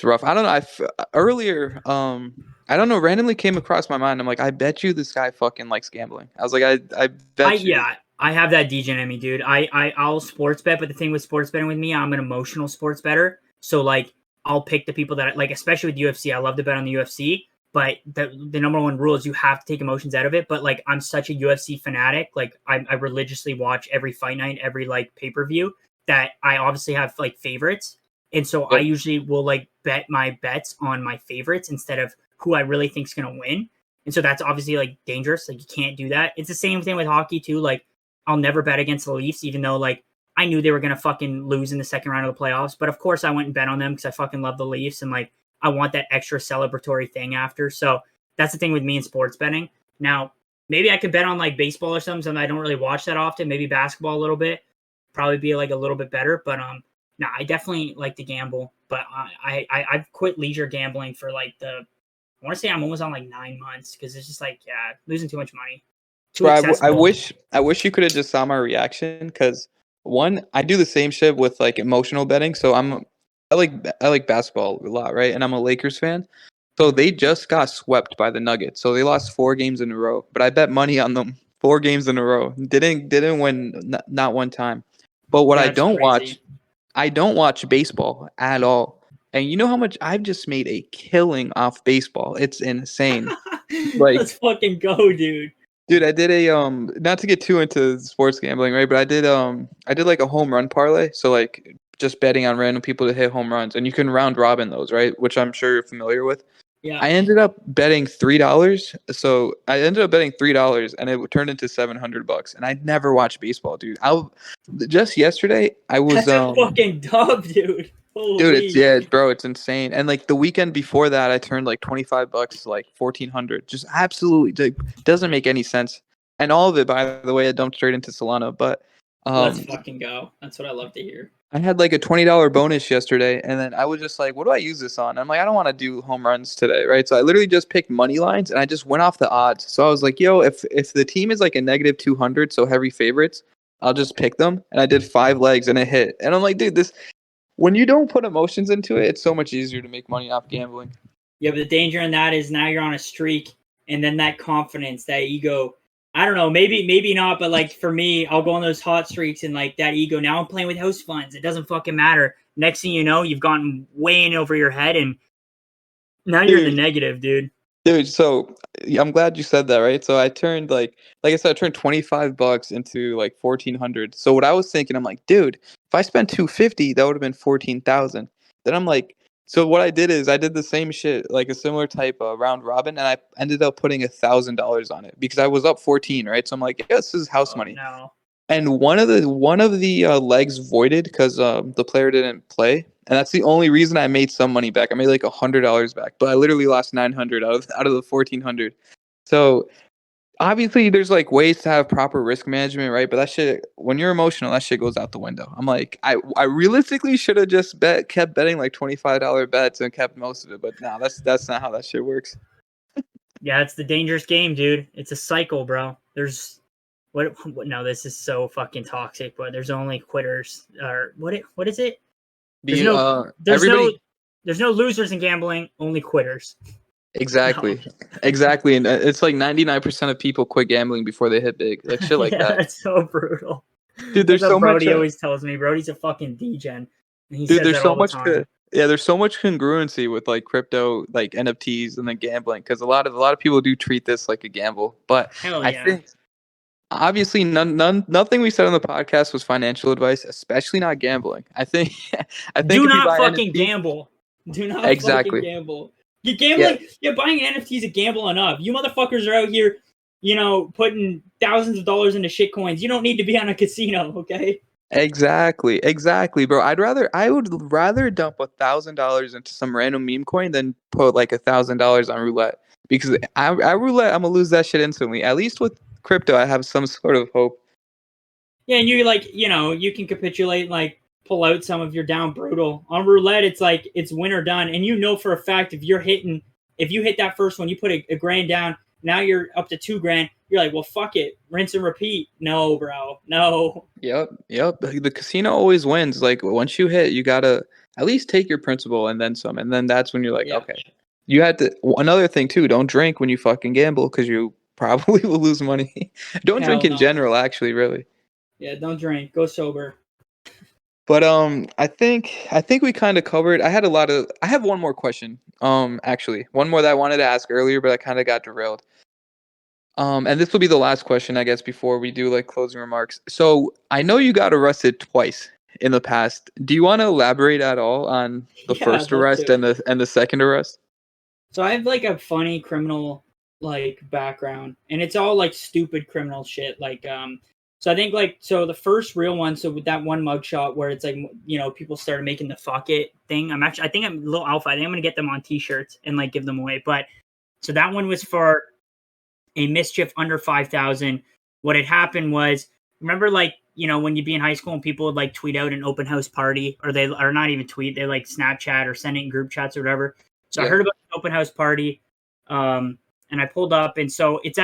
rough. I don't know. Earlier, I don't know, randomly came across my mind. I'm like, I bet you this guy fucking likes gambling. I was like, I bet you.
Yeah, I have that degen in me, dude. I'll sports bet, but the thing with sports betting with me, I'm an emotional sports better. So like, I'll pick the people that like, especially with UFC. I love to bet on the UFC, but the number one rule is you have to take emotions out of it. But like, I'm such a UFC fanatic. Like, I religiously watch every fight night, every like pay per view. That I obviously have like favorites, and so I usually will like bet my bets on my favorites instead of who I really think is gonna win. And so that's obviously like dangerous. Like, you can't do that. It's the same thing with hockey too. Like, I'll never bet against the Leafs, even though like I knew they were gonna fucking lose in the second round of the playoffs. But of course I went and bet on them because I fucking love the Leafs and like I want that extra celebratory thing after. So that's the thing with me in sports betting. Now, maybe I could bet on like baseball or something I don't really watch that often. Maybe basketball a little bit. Probably be like a little bit better. But no, I definitely like to gamble. But I've quit leisure gambling for like I want to say I'm almost on like 9 months because it's just like, yeah, losing too much money. Too accessible.
I wish you could have just saw my reaction because one, I do the same shit with like emotional betting. So I like basketball a lot, right? And I'm a Lakers fan. So they just got swept by the Nuggets. So they lost 4 games in a row. But I bet money on them 4 games in a row. Didn't win not one time. But what I don't watch baseball at all. And you know how much I've just made a killing off baseball? It's insane. Like,
let's fucking go, dude.
Dude, I did not to get too into sports gambling, right? But I did like a home run parlay. So like just betting on random people to hit home runs, and you can round robin those, right? Which I'm sure you're familiar with.
Yeah.
I ended up betting $3. So I ended up betting $3, and it turned into $700. And I never watched baseball, dude. Just yesterday I was
That's a fucking dub, dude. Holy.
Dude, bro, it's insane. And like the weekend before that, I turned like $25 to like 1,400. Just absolutely like, doesn't make any sense. And all of it, by the way, I dumped straight into Solana. But
let's fucking go. That's what I love to hear.
I had like a $20 bonus yesterday, and then I was just like, what do I use this on? I'm like, I don't want to do home runs today, right? So I literally just picked money lines, and I just went off the odds. So I was like, yo, if the team is like a negative 200, so heavy favorites, I'll just pick them. And I did 5 legs, and it hit. And I'm like, dude, this. When you don't put emotions into it, it's so much easier to make money off gambling.
Yeah, but the danger in that is now you're on a streak, and then that confidence, that ego. I don't know, maybe not, but like for me, I'll go on those hot streaks and like that ego. Now I'm playing with house funds. It doesn't fucking matter. Next thing you know, you've gotten way in over your head, and now you're in the negative, dude.
Dude, so I'm glad you said that, right? So I turned like I said, I turned $25 into like 1,400. So what I was thinking, I'm like, dude, if I spent $250, that would have been 14,000. Then I'm like, so what I did is I did the same shit, like a similar type of round robin, and I ended up putting $1,000 on it because I was up 14, right? So I'm like, yeah, this is house money.
No.
And one of the legs voided because the player didn't play, and that's the only reason I made some money back. I made like $100 back, but I literally lost 900 out of the 1,400. So obviously, there's like ways to have proper risk management, right? But that shit, when you're emotional, that shit goes out the window. I'm like, I realistically should have just kept betting like $25 bets and kept most of it, but no, that's not how that shit works.
Yeah, it's the dangerous game, dude. It's a cycle, bro. There's what? No, this is so fucking toxic. But there's only quitters. Or what is it? There's no losers in gambling. Only quitters.
Exactly. Exactly. And it's like 99% of people quit gambling before they hit big. Like shit like that.
That's so brutal.
Dude, there's so
Brody
much.
always tells me. Brody's a fucking degen.
Dude, there's so much. There's so much congruency with like crypto, like NFTs, and then gambling, because a lot of people do treat this like a gamble. But I think obviously nothing we said on the podcast was financial advice, especially not gambling. I think
do not fucking gamble. Do not
exactly
fucking gamble. You're gambling. Yeah, buying NFTs is a gamble enough. You motherfuckers are out here, putting thousands of dollars into shitcoins. You don't need to be on a casino, okay?
Exactly, bro. I would rather dump $1,000 into some random meme coin than put like $1,000 on roulette because I roulette, I'm gonna lose that shit instantly. At least with crypto, I have some sort of hope.
Yeah, and you like, you can capitulate, like pull out some of your down brutal. On roulette, it's like it's win or done, and for a fact if you hit that first one, you put a grand down. Now you're up to $2,000. You're like, well, fuck it, rinse and repeat. No, bro, no.
Yep. The casino always wins. Like once you hit, you gotta at least take your principal and then some, and then that's when you're like,
Yeah.
okay. You had to. Another thing too, don't drink when you fucking gamble because you probably will lose money. Don't
Hell
drink in
no.
general, actually, really.
Yeah, don't drink. Go sober.
But I think we kind of covered. I have one more question. Actually, one more that I wanted to ask earlier, but I kind of got derailed. And this will be the last question, I guess, before we do like closing remarks. So I know you got arrested twice in the past. Do you want to elaborate at all on the
Yeah,
first
I'd love
arrest
to.
and the second arrest?
So I have like a funny criminal like background, and it's all like stupid criminal shit. Like so I think like the first real one. So with that one mugshot where it's like people started making the fuck it thing. I think I'm a little alpha. I think I'm gonna get them on t-shirts and like give them away. But so that one was for a mischief under 5,000. What had happened was, remember like when you'd be in high school and people would like tweet out an open house party, or they are not even tweet, they like Snapchat or send it in group chats or whatever. So I heard about the open house party, and I pulled up, and so it's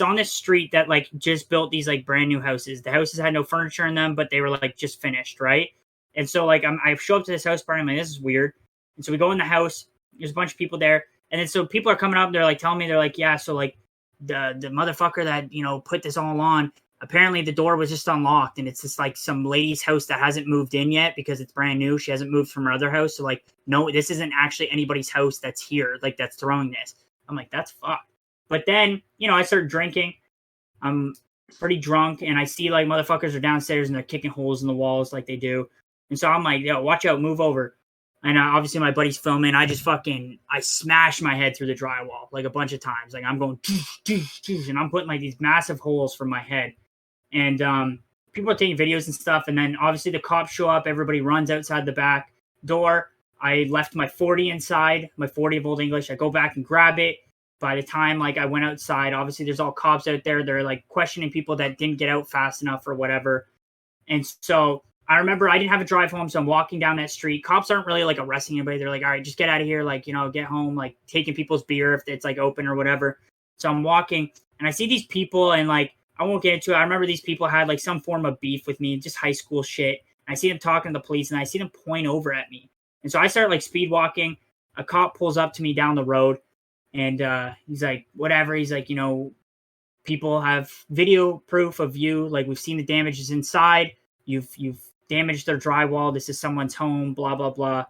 on this street that like just built these like brand new houses. The houses had no furniture in them, but they were like just finished, right? And so like I show up to this house party, I'm like, this is weird. And so we go in the house. There's a bunch of people there, and then so people are coming up. They're like telling me, they're like, yeah, so like the motherfucker that put this all on. Apparently the door was just unlocked, and it's just like some lady's house that hasn't moved in yet because it's brand new. She hasn't moved from her other house. So like, no, this isn't actually anybody's house that's here, like that's throwing this. I'm like, that's fucked. But then, I start drinking. I'm pretty drunk, and I see like motherfuckers are downstairs and they're kicking holes in the walls like they do. And so I'm like, yo, watch out, move over. And obviously my buddy's filming. I smash my head through the drywall like a bunch of times. Like I'm going, and I'm putting like these massive holes from my head. And people are taking videos and stuff. And then obviously the cops show up. Everybody runs outside the back door. I left my 40 inside, my 40 of Old English. I go back and grab it. By the time like I went outside, obviously there's all cops out there. They're like questioning people that didn't get out fast enough or whatever. And so I remember I didn't have a drive home, so I'm walking down that street. Cops aren't really like arresting anybody. They're like, all right, just get out of here. Like, get home, like taking people's beer if it's like open or whatever. So I'm walking and I see these people, and like, I won't get into it. I remember these people had like some form of beef with me, just high school shit. And I see them talking to the police, and I see them point over at me. And so I start like speed walking. A cop pulls up to me down the road, and he's like, whatever. He's like, people have video proof of you. Like, we've seen the damages inside. You've damaged their drywall. This is someone's home, blah, blah, blah.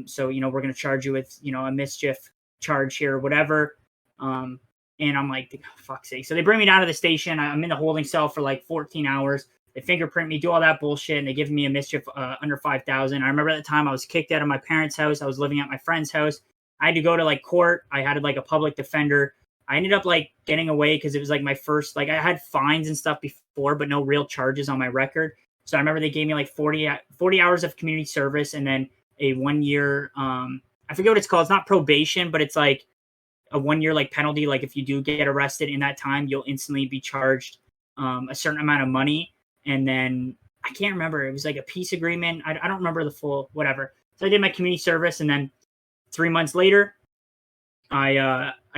So, we're going to charge you with, a mischief charge here or whatever. And I'm like, oh, fuck's sake. So they bring me down to the station. I'm in the holding cell for like 14 hours. They fingerprint me, do all that bullshit, and they give me a mischief under 5,000. I remember at the time I was kicked out of my parents' house. I was living at my friend's house. I had to go to like court. I had like a public defender. I ended up like getting away because it was like my first, like I had fines and stuff before, but no real charges on my record. So I remember they gave me like 40 hours of community service, and then a 1 year, I forget what it's called. It's not probation, but it's like a 1 year like penalty. Like if you do get arrested in that time, you'll instantly be charged a certain amount of money. And then I can't remember. It was like a peace agreement. I don't remember the full whatever. So I did my community service, and then 3 months later, I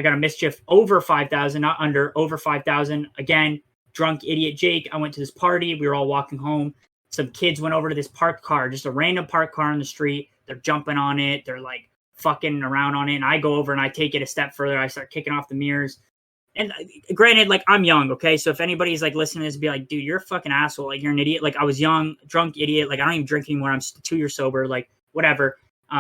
got a mischief over 5,000, not under, over 5,000. Again, drunk idiot Jake. I went to this party. We were all walking home. Some kids went over to this parked car, just a random parked car on the street. They're jumping on it. They're like fucking around on it. And I go over and I take it a step further. I start kicking off the mirrors. And granted, like, I'm young, okay? So if anybody's like listening to this, be like, dude, you're a fucking asshole. Like, you're an idiot. Like, I was young, drunk idiot. Like, I don't even drink anymore. I'm 2 years sober. Like, whatever.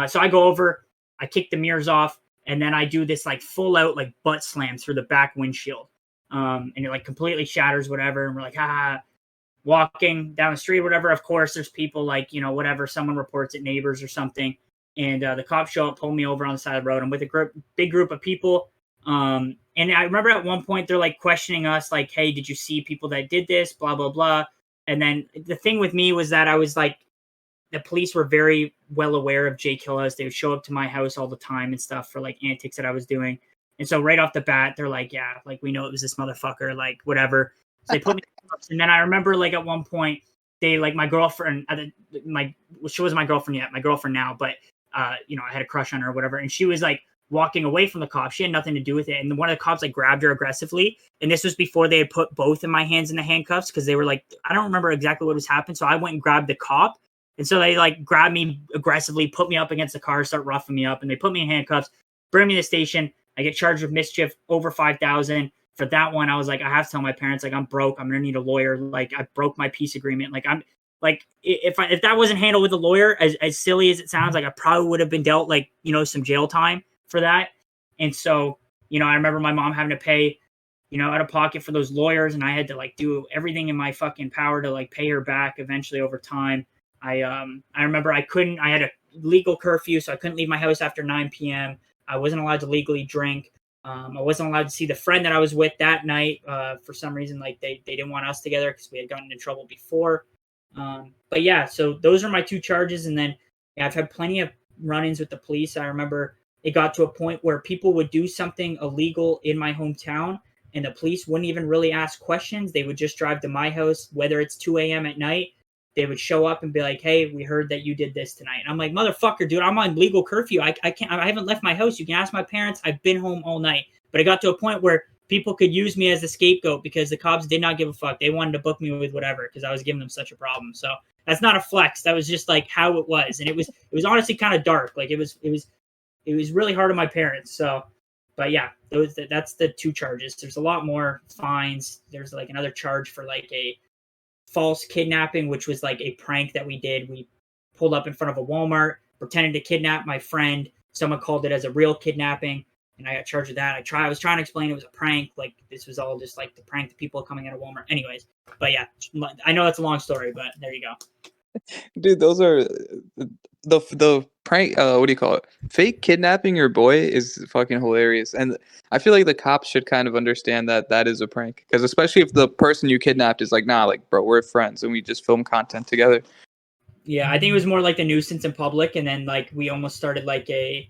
So I go over, I kick the mirrors off, and then I do this like full out like butt slam through the back windshield. And it like completely shatters whatever. And we're like, walking down the street, whatever. Of course, there's people like, whatever. Someone reports it, neighbors or something. And the cops show up, pull me over on the side of the road. I'm with a big group of people. And I remember at one point they're like questioning us, like, hey, did you see people that did this? Blah, blah, blah. And then the thing with me was that I was like, the police were very well aware of Jay Killas. They would show up to my house all the time and stuff for like antics that I was doing. And so right off the bat, they're like, yeah, like we know it was this motherfucker, like whatever. So they put me in cuffs. And then I remember like at one point, they like my girlfriend, she wasn't my girlfriend yet, my girlfriend now, but you know, I had a crush on her or whatever. And she was like walking away from the cops. She had nothing to do with it. And one of the cops like grabbed her aggressively. And this was before they had put both of my hands in the handcuffs because they were like, I don't remember exactly what was happening. So I went and grabbed the cop. And so they like grabbed me aggressively, put me up against the car, start roughing me up, and they put me in handcuffs, bring me to the station. I get charged with mischief over 5,000. For that one, I was like, I have to tell my parents, like, I'm broke. I'm gonna need a lawyer. Like, I broke my peace agreement. Like, I'm like, if that wasn't handled with a lawyer, as silly as it sounds, like I probably would have been dealt like, you know, some jail time for that. And so, you know, I remember my mom having to pay, you know, out of pocket for those lawyers, and I had to like do everything in my fucking power to like pay her back eventually over time. I remember I had a legal curfew, so I couldn't leave my house after 9 p.m. I wasn't allowed to legally drink. I wasn't allowed to see the friend that I was with that night. For some reason, like they didn't want us together because we had gotten in trouble before. But yeah, so those are my 2 charges. And then yeah, I've had plenty of run-ins with the police. I remember it got to a point where people would do something illegal in my hometown and the police wouldn't even really ask questions. They would just drive to my house, whether it's 2 a.m. at night. They would show up and be like, hey, we heard that you did this tonight. And I'm like, motherfucker, dude, I'm on legal curfew. I haven't left my house. You can ask my parents. I've been home all night. But it got to a point where people could use me as a scapegoat because the cops did not give a fuck. They wanted to book me with whatever because I was giving them such a problem. So that's not a flex. That was just like how it was. And it was honestly kind of dark. Like it was really hard on my parents. So, but yeah, that's the 2 charges. There's a lot more fines. There's like another charge for like a false kidnapping, which was like a prank that we did. We pulled up in front of a Walmart, pretended to kidnap my friend. Someone called it as a real kidnapping, and I got charged with that. I was trying to explain it was a prank. Like this was all just like to prank the people coming out of Walmart. Anyways, but yeah, I know that's a long story, but there you go.
Dude, those are the prank. What do you call it? Fake kidnapping your boy is fucking hilarious, and I feel like the cops should kind of understand that is a prank, because especially if the person you kidnapped is like, nah, like bro, we're friends and we just film content together.
Yeah, I think it was more like the nuisance in public, and then like we almost started like a,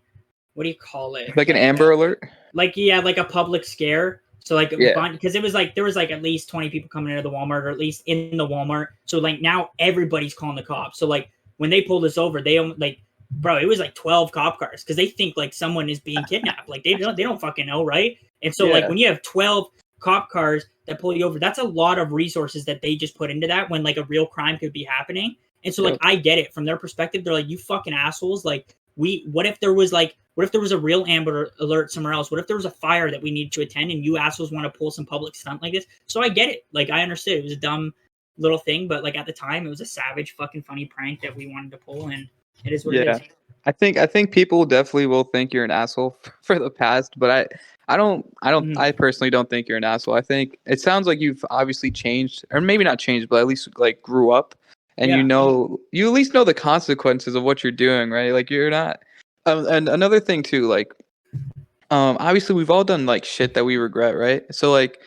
what do you call it?
Like an Amber Alert.
Like yeah, like a public scare. So like,
yeah,
because it was like there was like at least 20 people coming into the Walmart, or at least in the Walmart. So like now everybody's calling the cops. So like when they pulled us over, they like, bro, it was like 12 cop cars because they think like someone is being kidnapped. Like they don't fucking know, right? And so like when you have 12 cop cars that pull you over, that's a lot of resources that they just put into that when like a real crime could be happening. And so like I get it from their perspective. They're like, you fucking assholes. Like what if there was a real Amber Alert somewhere else? What if there was a fire that we need to attend and you assholes want to pull some public stunt like this? So I get it. Like I understood it was a dumb little thing, but like at the time it was a savage fucking funny prank that we wanted to pull, and it is what it is.
I think people definitely will think you're an asshole for the past, but I personally don't think you're an asshole. I think it sounds like you've obviously changed, or maybe not changed, but at least like grew up, and you at least know the consequences of what you're doing, right? Like you're not. And another thing too, like, obviously we've all done like shit that we regret, right? So like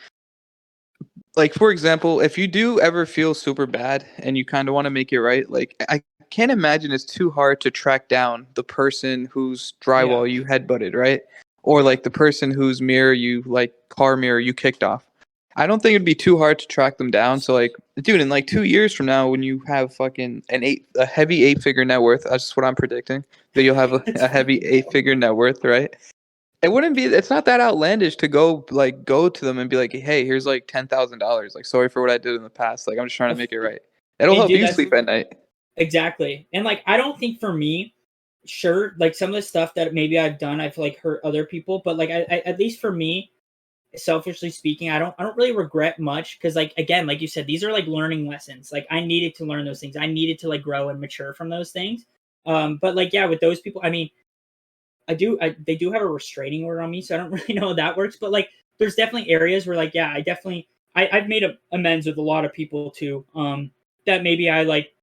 for example, if you do ever feel super bad and you kind of want to make it right, like I can't imagine it's too hard to track down the person whose drywall you headbutted, right? Or like the person whose car mirror you kicked off. I don't think it'd be too hard to track them down. So like, dude, in like 2 years from now, when you have fucking a heavy 8-figure net worth, that's just what I'm predicting, that you'll have a heavy 8-figure net worth, right? It's not that outlandish to go to them and be like, hey, here's like $10,000. Like, sorry for what I did in the past. Like, I'm just trying to make it right. It'll help you sleep at night.
Exactly. And like, I don't think for me, sure, like some of the stuff that maybe I've done, I've like hurt other people, but like, I at least for me, selfishly speaking, I don't really regret much, because like, again, like you said, these are like learning lessons. Like I needed to learn those things. I needed to like grow and mature from those things. But like, yeah, with those people, I mean, they do have a restraining order on me, so I don't really know how that works. But like, there's definitely areas where like, yeah, I've made amends with a lot of people too. That maybe I like,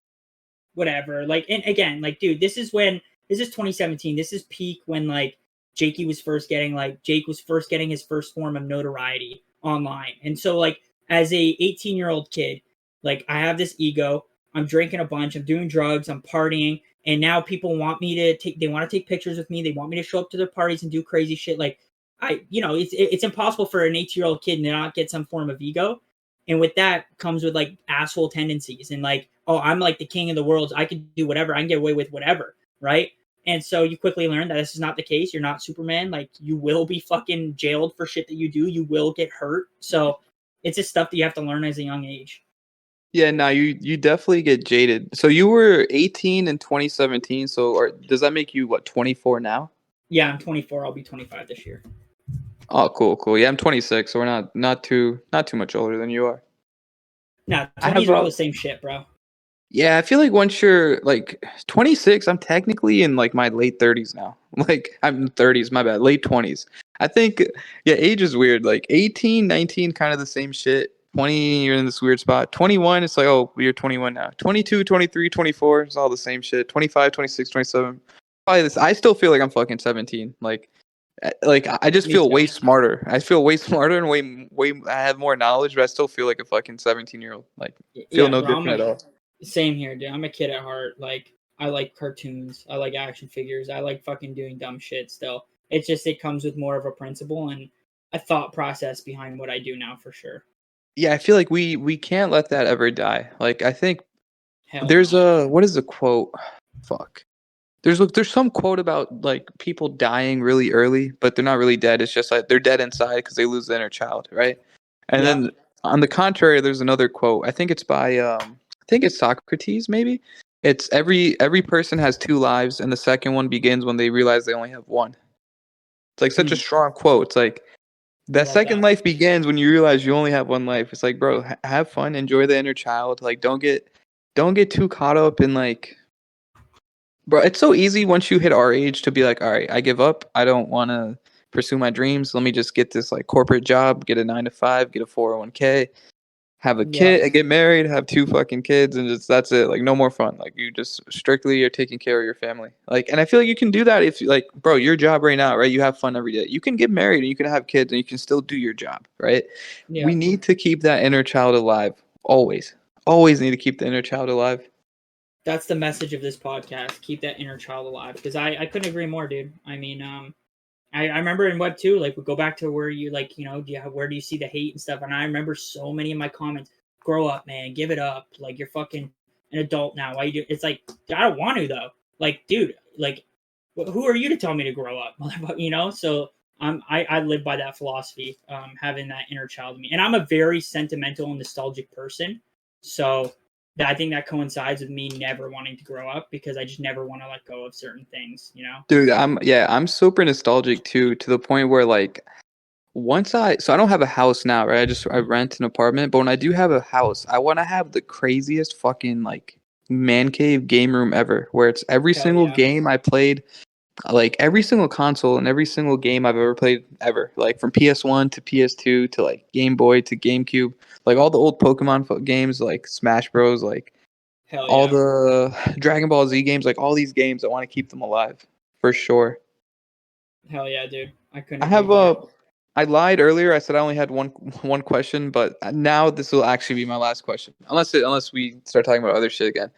whatever. Like, and again, like, dude, this is 2017. This is peak when like Jake was first getting his first form of notoriety online. And so like, as a 18-year-old kid, Like, I have this ego. I'm drinking a bunch. I'm doing drugs. I'm partying. And now people want me to they want to take pictures with me. They want me to show up to their parties and do crazy shit. Like, it's impossible for an 18-year-old kid to not get some form of ego. And with that comes with like asshole tendencies and like, oh, I'm like the king of the world. I can do whatever. I can get away with whatever. Right. And so you quickly learn that this is not the case. You're not Superman. Like, you will be fucking jailed for shit that you do. You will get hurt. So it's just stuff that you have to learn as a young age.
Yeah, no, you definitely get jaded. So you were 18 in 2017. So, or does that make you what, 24 now?
Yeah, I'm 24. I'll be 25 this year.
Oh, cool. Yeah, I'm 26, so we're not too much older than you are.
Nah, 20s are all the same shit, bro.
Yeah, I feel like once you're like 26, I'm technically in like my late 30s now. Like, I'm 30s, my bad, late 20s. I think, yeah, age is weird. Like 18, 19, kind of the same shit. 20, you're in this weird spot. 21, it's like, oh, you're 21 now. 22, 23, 24, it's all the same shit. 25, 26, 27. Probably this. I still feel like I'm fucking 17. Like I just feel way smarter. I feel way smarter and way. I have more knowledge, but I still feel like a fucking 17-year-old. Like, feel no different at all.
Same here, dude. I'm a kid at heart. Like, I like cartoons. I like action figures. I like fucking doing dumb shit still. It's just, it comes with more of a principle and a thought process behind what I do now, for sure.
Yeah, I feel like we can't let that ever die. Like, I think there's what is the quote? Fuck. There's some quote about like people dying really early, but they're not really dead. It's just like they're dead inside because they lose the inner child, right? And then on the contrary, there's another quote. I think it's by I think it's Socrates, maybe. It's every person has two lives, and the second one begins when they realize they only have one. It's like such a strong quote. It's like that second life begins when you realize you only have one life. It's like, bro, have fun, enjoy the inner child. Like, don't get too caught up in like. Bro, it's so easy once you hit our age to be like, all right, I give up. I don't want to pursue my dreams. Let me just get this like corporate job, get a 9 to 5, get a 401k, have a kid, get married, have 2 fucking kids, and just that's it. Like, no more fun. Like, you just strictly are taking care of your family. Like, and I feel like you can do that if like, bro, your job right now, right? You have fun every day. You can get married and you can have kids and you can still do your job, right? Yeah. We need to keep that inner child alive. Always. Always need to keep the inner child alive.
That's the message of this podcast. Keep that inner child alive. Because I couldn't agree more, dude. I mean, I remember in Web 2, like, we go back to where you, like, you know, where do you see the hate and stuff? And I remember so many of my comments, grow up, man, give it up. Like, you're fucking an adult now. Why you do? It's like, I don't want to, though. Like, dude, like, who are you to tell me to grow up? You know? So I live by that philosophy, having that inner child in me. And I'm a very sentimental and nostalgic person. So I think that coincides with me never wanting to grow up because I just never want to let go of certain things, you know?
Dude, I'm super nostalgic too, to the point where like I don't have a house now, right? I rent an apartment, but when I do have a house, I want to have the craziest fucking like man cave game room ever, where it's every single game I played, like every single console and every single game I've ever played ever, like from PS1 to PS2 to like Game Boy to GameCube, like all the old Pokemon games, like Smash Bros, like all the Dragon Ball Z games, like all these games, I want to keep them alive for sure.
Hell yeah, dude!
I lied earlier. I said I only had one question, but now this will actually be my last question, unless we start talking about other shit again.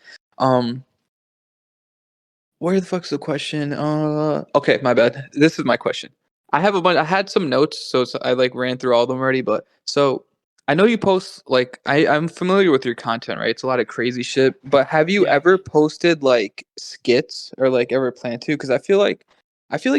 Where the fuck's the question? Okay, my bad. This is my question. I have a bunch. I had some notes, so I like ran through all of them already. But so I know you post like I'm familiar with your content, right? It's a lot of crazy shit. But have you ever posted like skits or like ever planned to? Because I feel like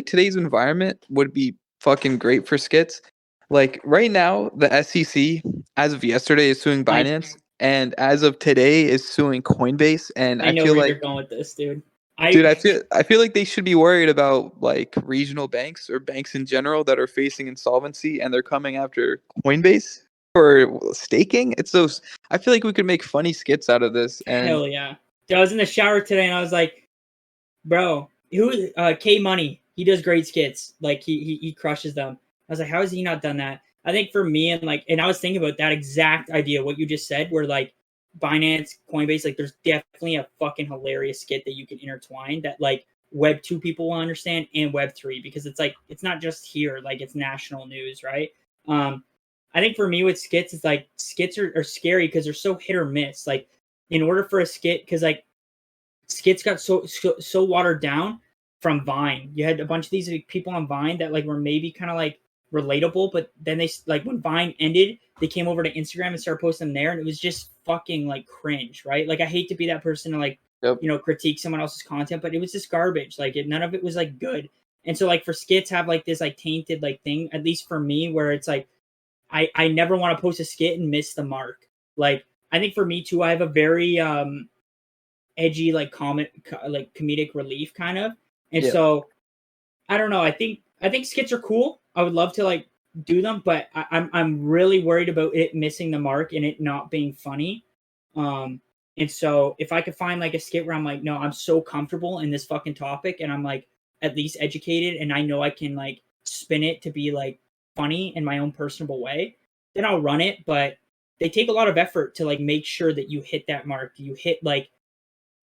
today's environment would be fucking great for skits. Like right now, the SEC as of yesterday is suing Binance, and as of today is suing Coinbase. And
I know
feel
where
like
you're going with this, dude.
I feel like they should be worried about like regional banks or banks in general that are facing insolvency, and they're coming after Coinbase for staking. It's those. I feel like we could make funny skits out of this. And
hell yeah! Dude, I was in the shower today, and I was like, "Bro, who? K Money. He does great skits. Like he crushes them." I was like, "How has he not done that?" I think for me and I was thinking about that exact idea, what you just said, where like Binance, Coinbase, like there's definitely a fucking hilarious skit that you can intertwine that like Web 2 people will understand and Web 3, because it's like it's not just here, like it's national news, right? I I think for me with skits, it's like skits are scary because they're so hit or miss. Like in order for a skit, because like skits got so watered down from Vine. You had a bunch of these like, people on Vine that like were maybe kind of like relatable, but then they like when Vine ended, they came over to Instagram and started posting them there, and it was just fucking like cringe, right? Like I hate to be that person to like critique someone else's content, but it was just garbage. Like none of it was like good. And so like for skits have like this like tainted like thing, at least for me, where it's like I never want to post a skit and miss the mark. Like I think for me too, I have a very edgy like comedic relief kind of, and so I don't know. I think skits are cool. I would love to like do them, but I'm really worried about it missing the mark and it not being funny. And so if I could find like a skit where I'm like, no, I'm so comfortable in this fucking topic and I'm like at least educated and I know I can like spin it to be like funny in my own personable way, then I'll run it. But they take a lot of effort to like make sure that you hit that mark, you hit like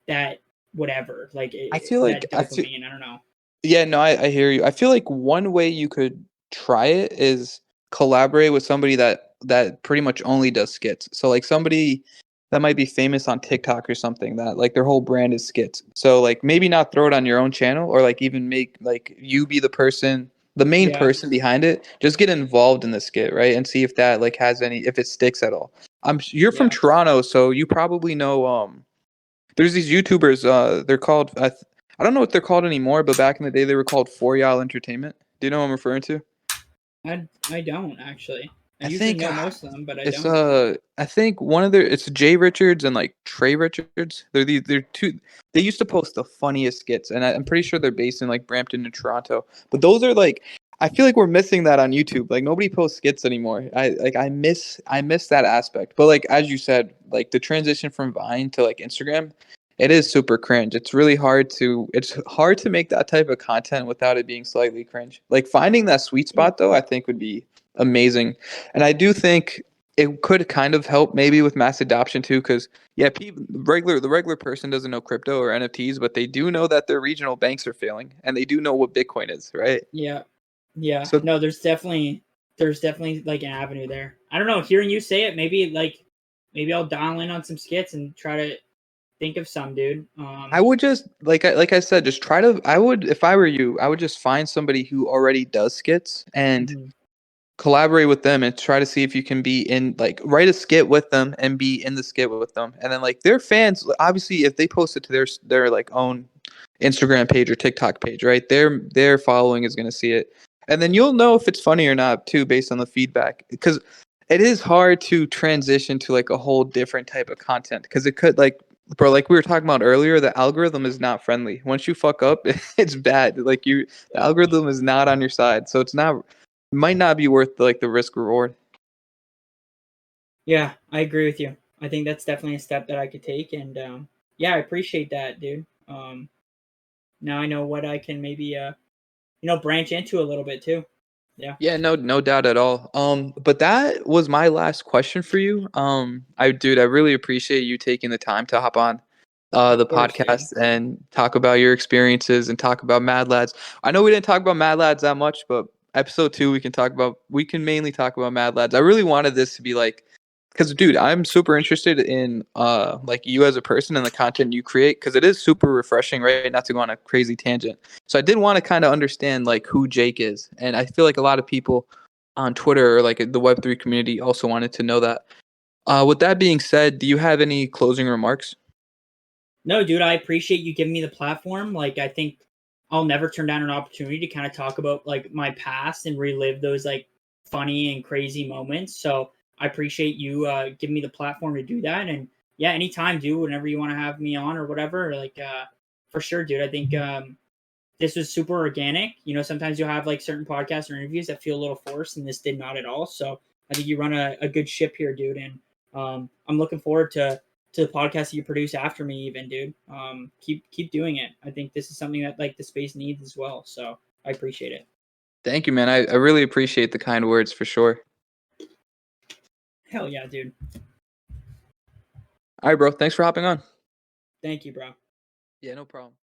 that whatever, like
I feel like
that dopamine. I don't know.
Yeah, no, I hear you. I feel like one way you could try it is collaborate with somebody that pretty much only does skits. So like somebody that might be famous on TikTok or something that like their whole brand is skits. So like maybe not throw it on your own channel or like even make like you be the person, the main person behind it. Just get involved in the skit, right? And see if that like has if it sticks at all. You're from Toronto, so you probably know there's these YouTubers, they're called I don't know what they're called anymore, but back in the day they were called For Y'all Entertainment. Do you know what I'm referring to?
I don't actually. I usually
think
know most of them, but I
it's
don't.
I think one of it's Jay Richards and like Trey Richards. They're two. They used to post the funniest skits, and I'm pretty sure they're based in like Brampton and Toronto. But those are like, I feel like we're missing that on YouTube. Like nobody posts skits anymore. I miss that aspect. But like as you said, like the transition from Vine to like Instagram, it is super cringe. It's hard to make that type of content without it being slightly cringe. Like finding that sweet spot though, I think would be amazing. And I do think it could kind of help maybe with mass adoption too, because the regular person doesn't know crypto or NFTs, but they do know that their regional banks are failing and they do know what Bitcoin is, right?
Yeah.
So
no, there's definitely like an avenue there. I don't know, hearing you say it, maybe I'll dial in on some skits and try to think of some, dude.
I would just like I said, just try to. I would, if I were you, I would just find somebody who already does skits and collaborate with them and try to see if you can be in like write a skit with them and be in the skit with them. And then like their fans, obviously, if they post it to their like own Instagram page or TikTok page, right? Their following is going to see it, and then you'll know if it's funny or not too based on the feedback, because it is hard to transition to like a whole different type of content because it could like. Bro, like we were talking about earlier, the algorithm is not friendly. Once you fuck up, it's bad. Like the algorithm is not on your side, so it's not might not be worth like the risk reward.
Yeah, I agree with you. I think that's definitely a step that I could take, and I appreciate that, dude. Now I know what I can maybe branch into a little bit too.
Yeah, no doubt at all. But that was my last question for you. I really appreciate you taking the time to hop on the podcast and talk about your experiences and talk about MadLads. I know we didn't talk about MadLads that much, but episode 2 we can mainly talk about MadLads. I really wanted this to be like, because dude, I'm super interested in like you as a person and the content you create, because it is super refreshing, right? Not to go on a crazy tangent. So I did want to kind of understand like who Jake is, and I feel like a lot of people on Twitter or like the Web3 community also wanted to know that. With that being said, do you have any closing remarks?
No, dude, I appreciate you giving me the platform. Like, I think I'll never turn down an opportunity to kind of talk about like my past and relive those like funny and crazy moments. So I appreciate you giving me the platform to do that. And yeah, anytime, dude, whenever you want to have me on or whatever, like for sure, dude. I think this was super organic. You know, sometimes you'll have like certain podcasts or interviews that feel a little forced, and this did not at all. So I think you run a good ship here, dude. And I'm looking forward to the podcast that you produce after me, even, dude. Keep doing it. I think this is something that like the space needs as well. So I appreciate it.
Thank you, man. I really appreciate the kind words for sure.
Hell yeah, dude.
All right, bro. Thanks for hopping on.
Thank you, bro.
Yeah, no problem.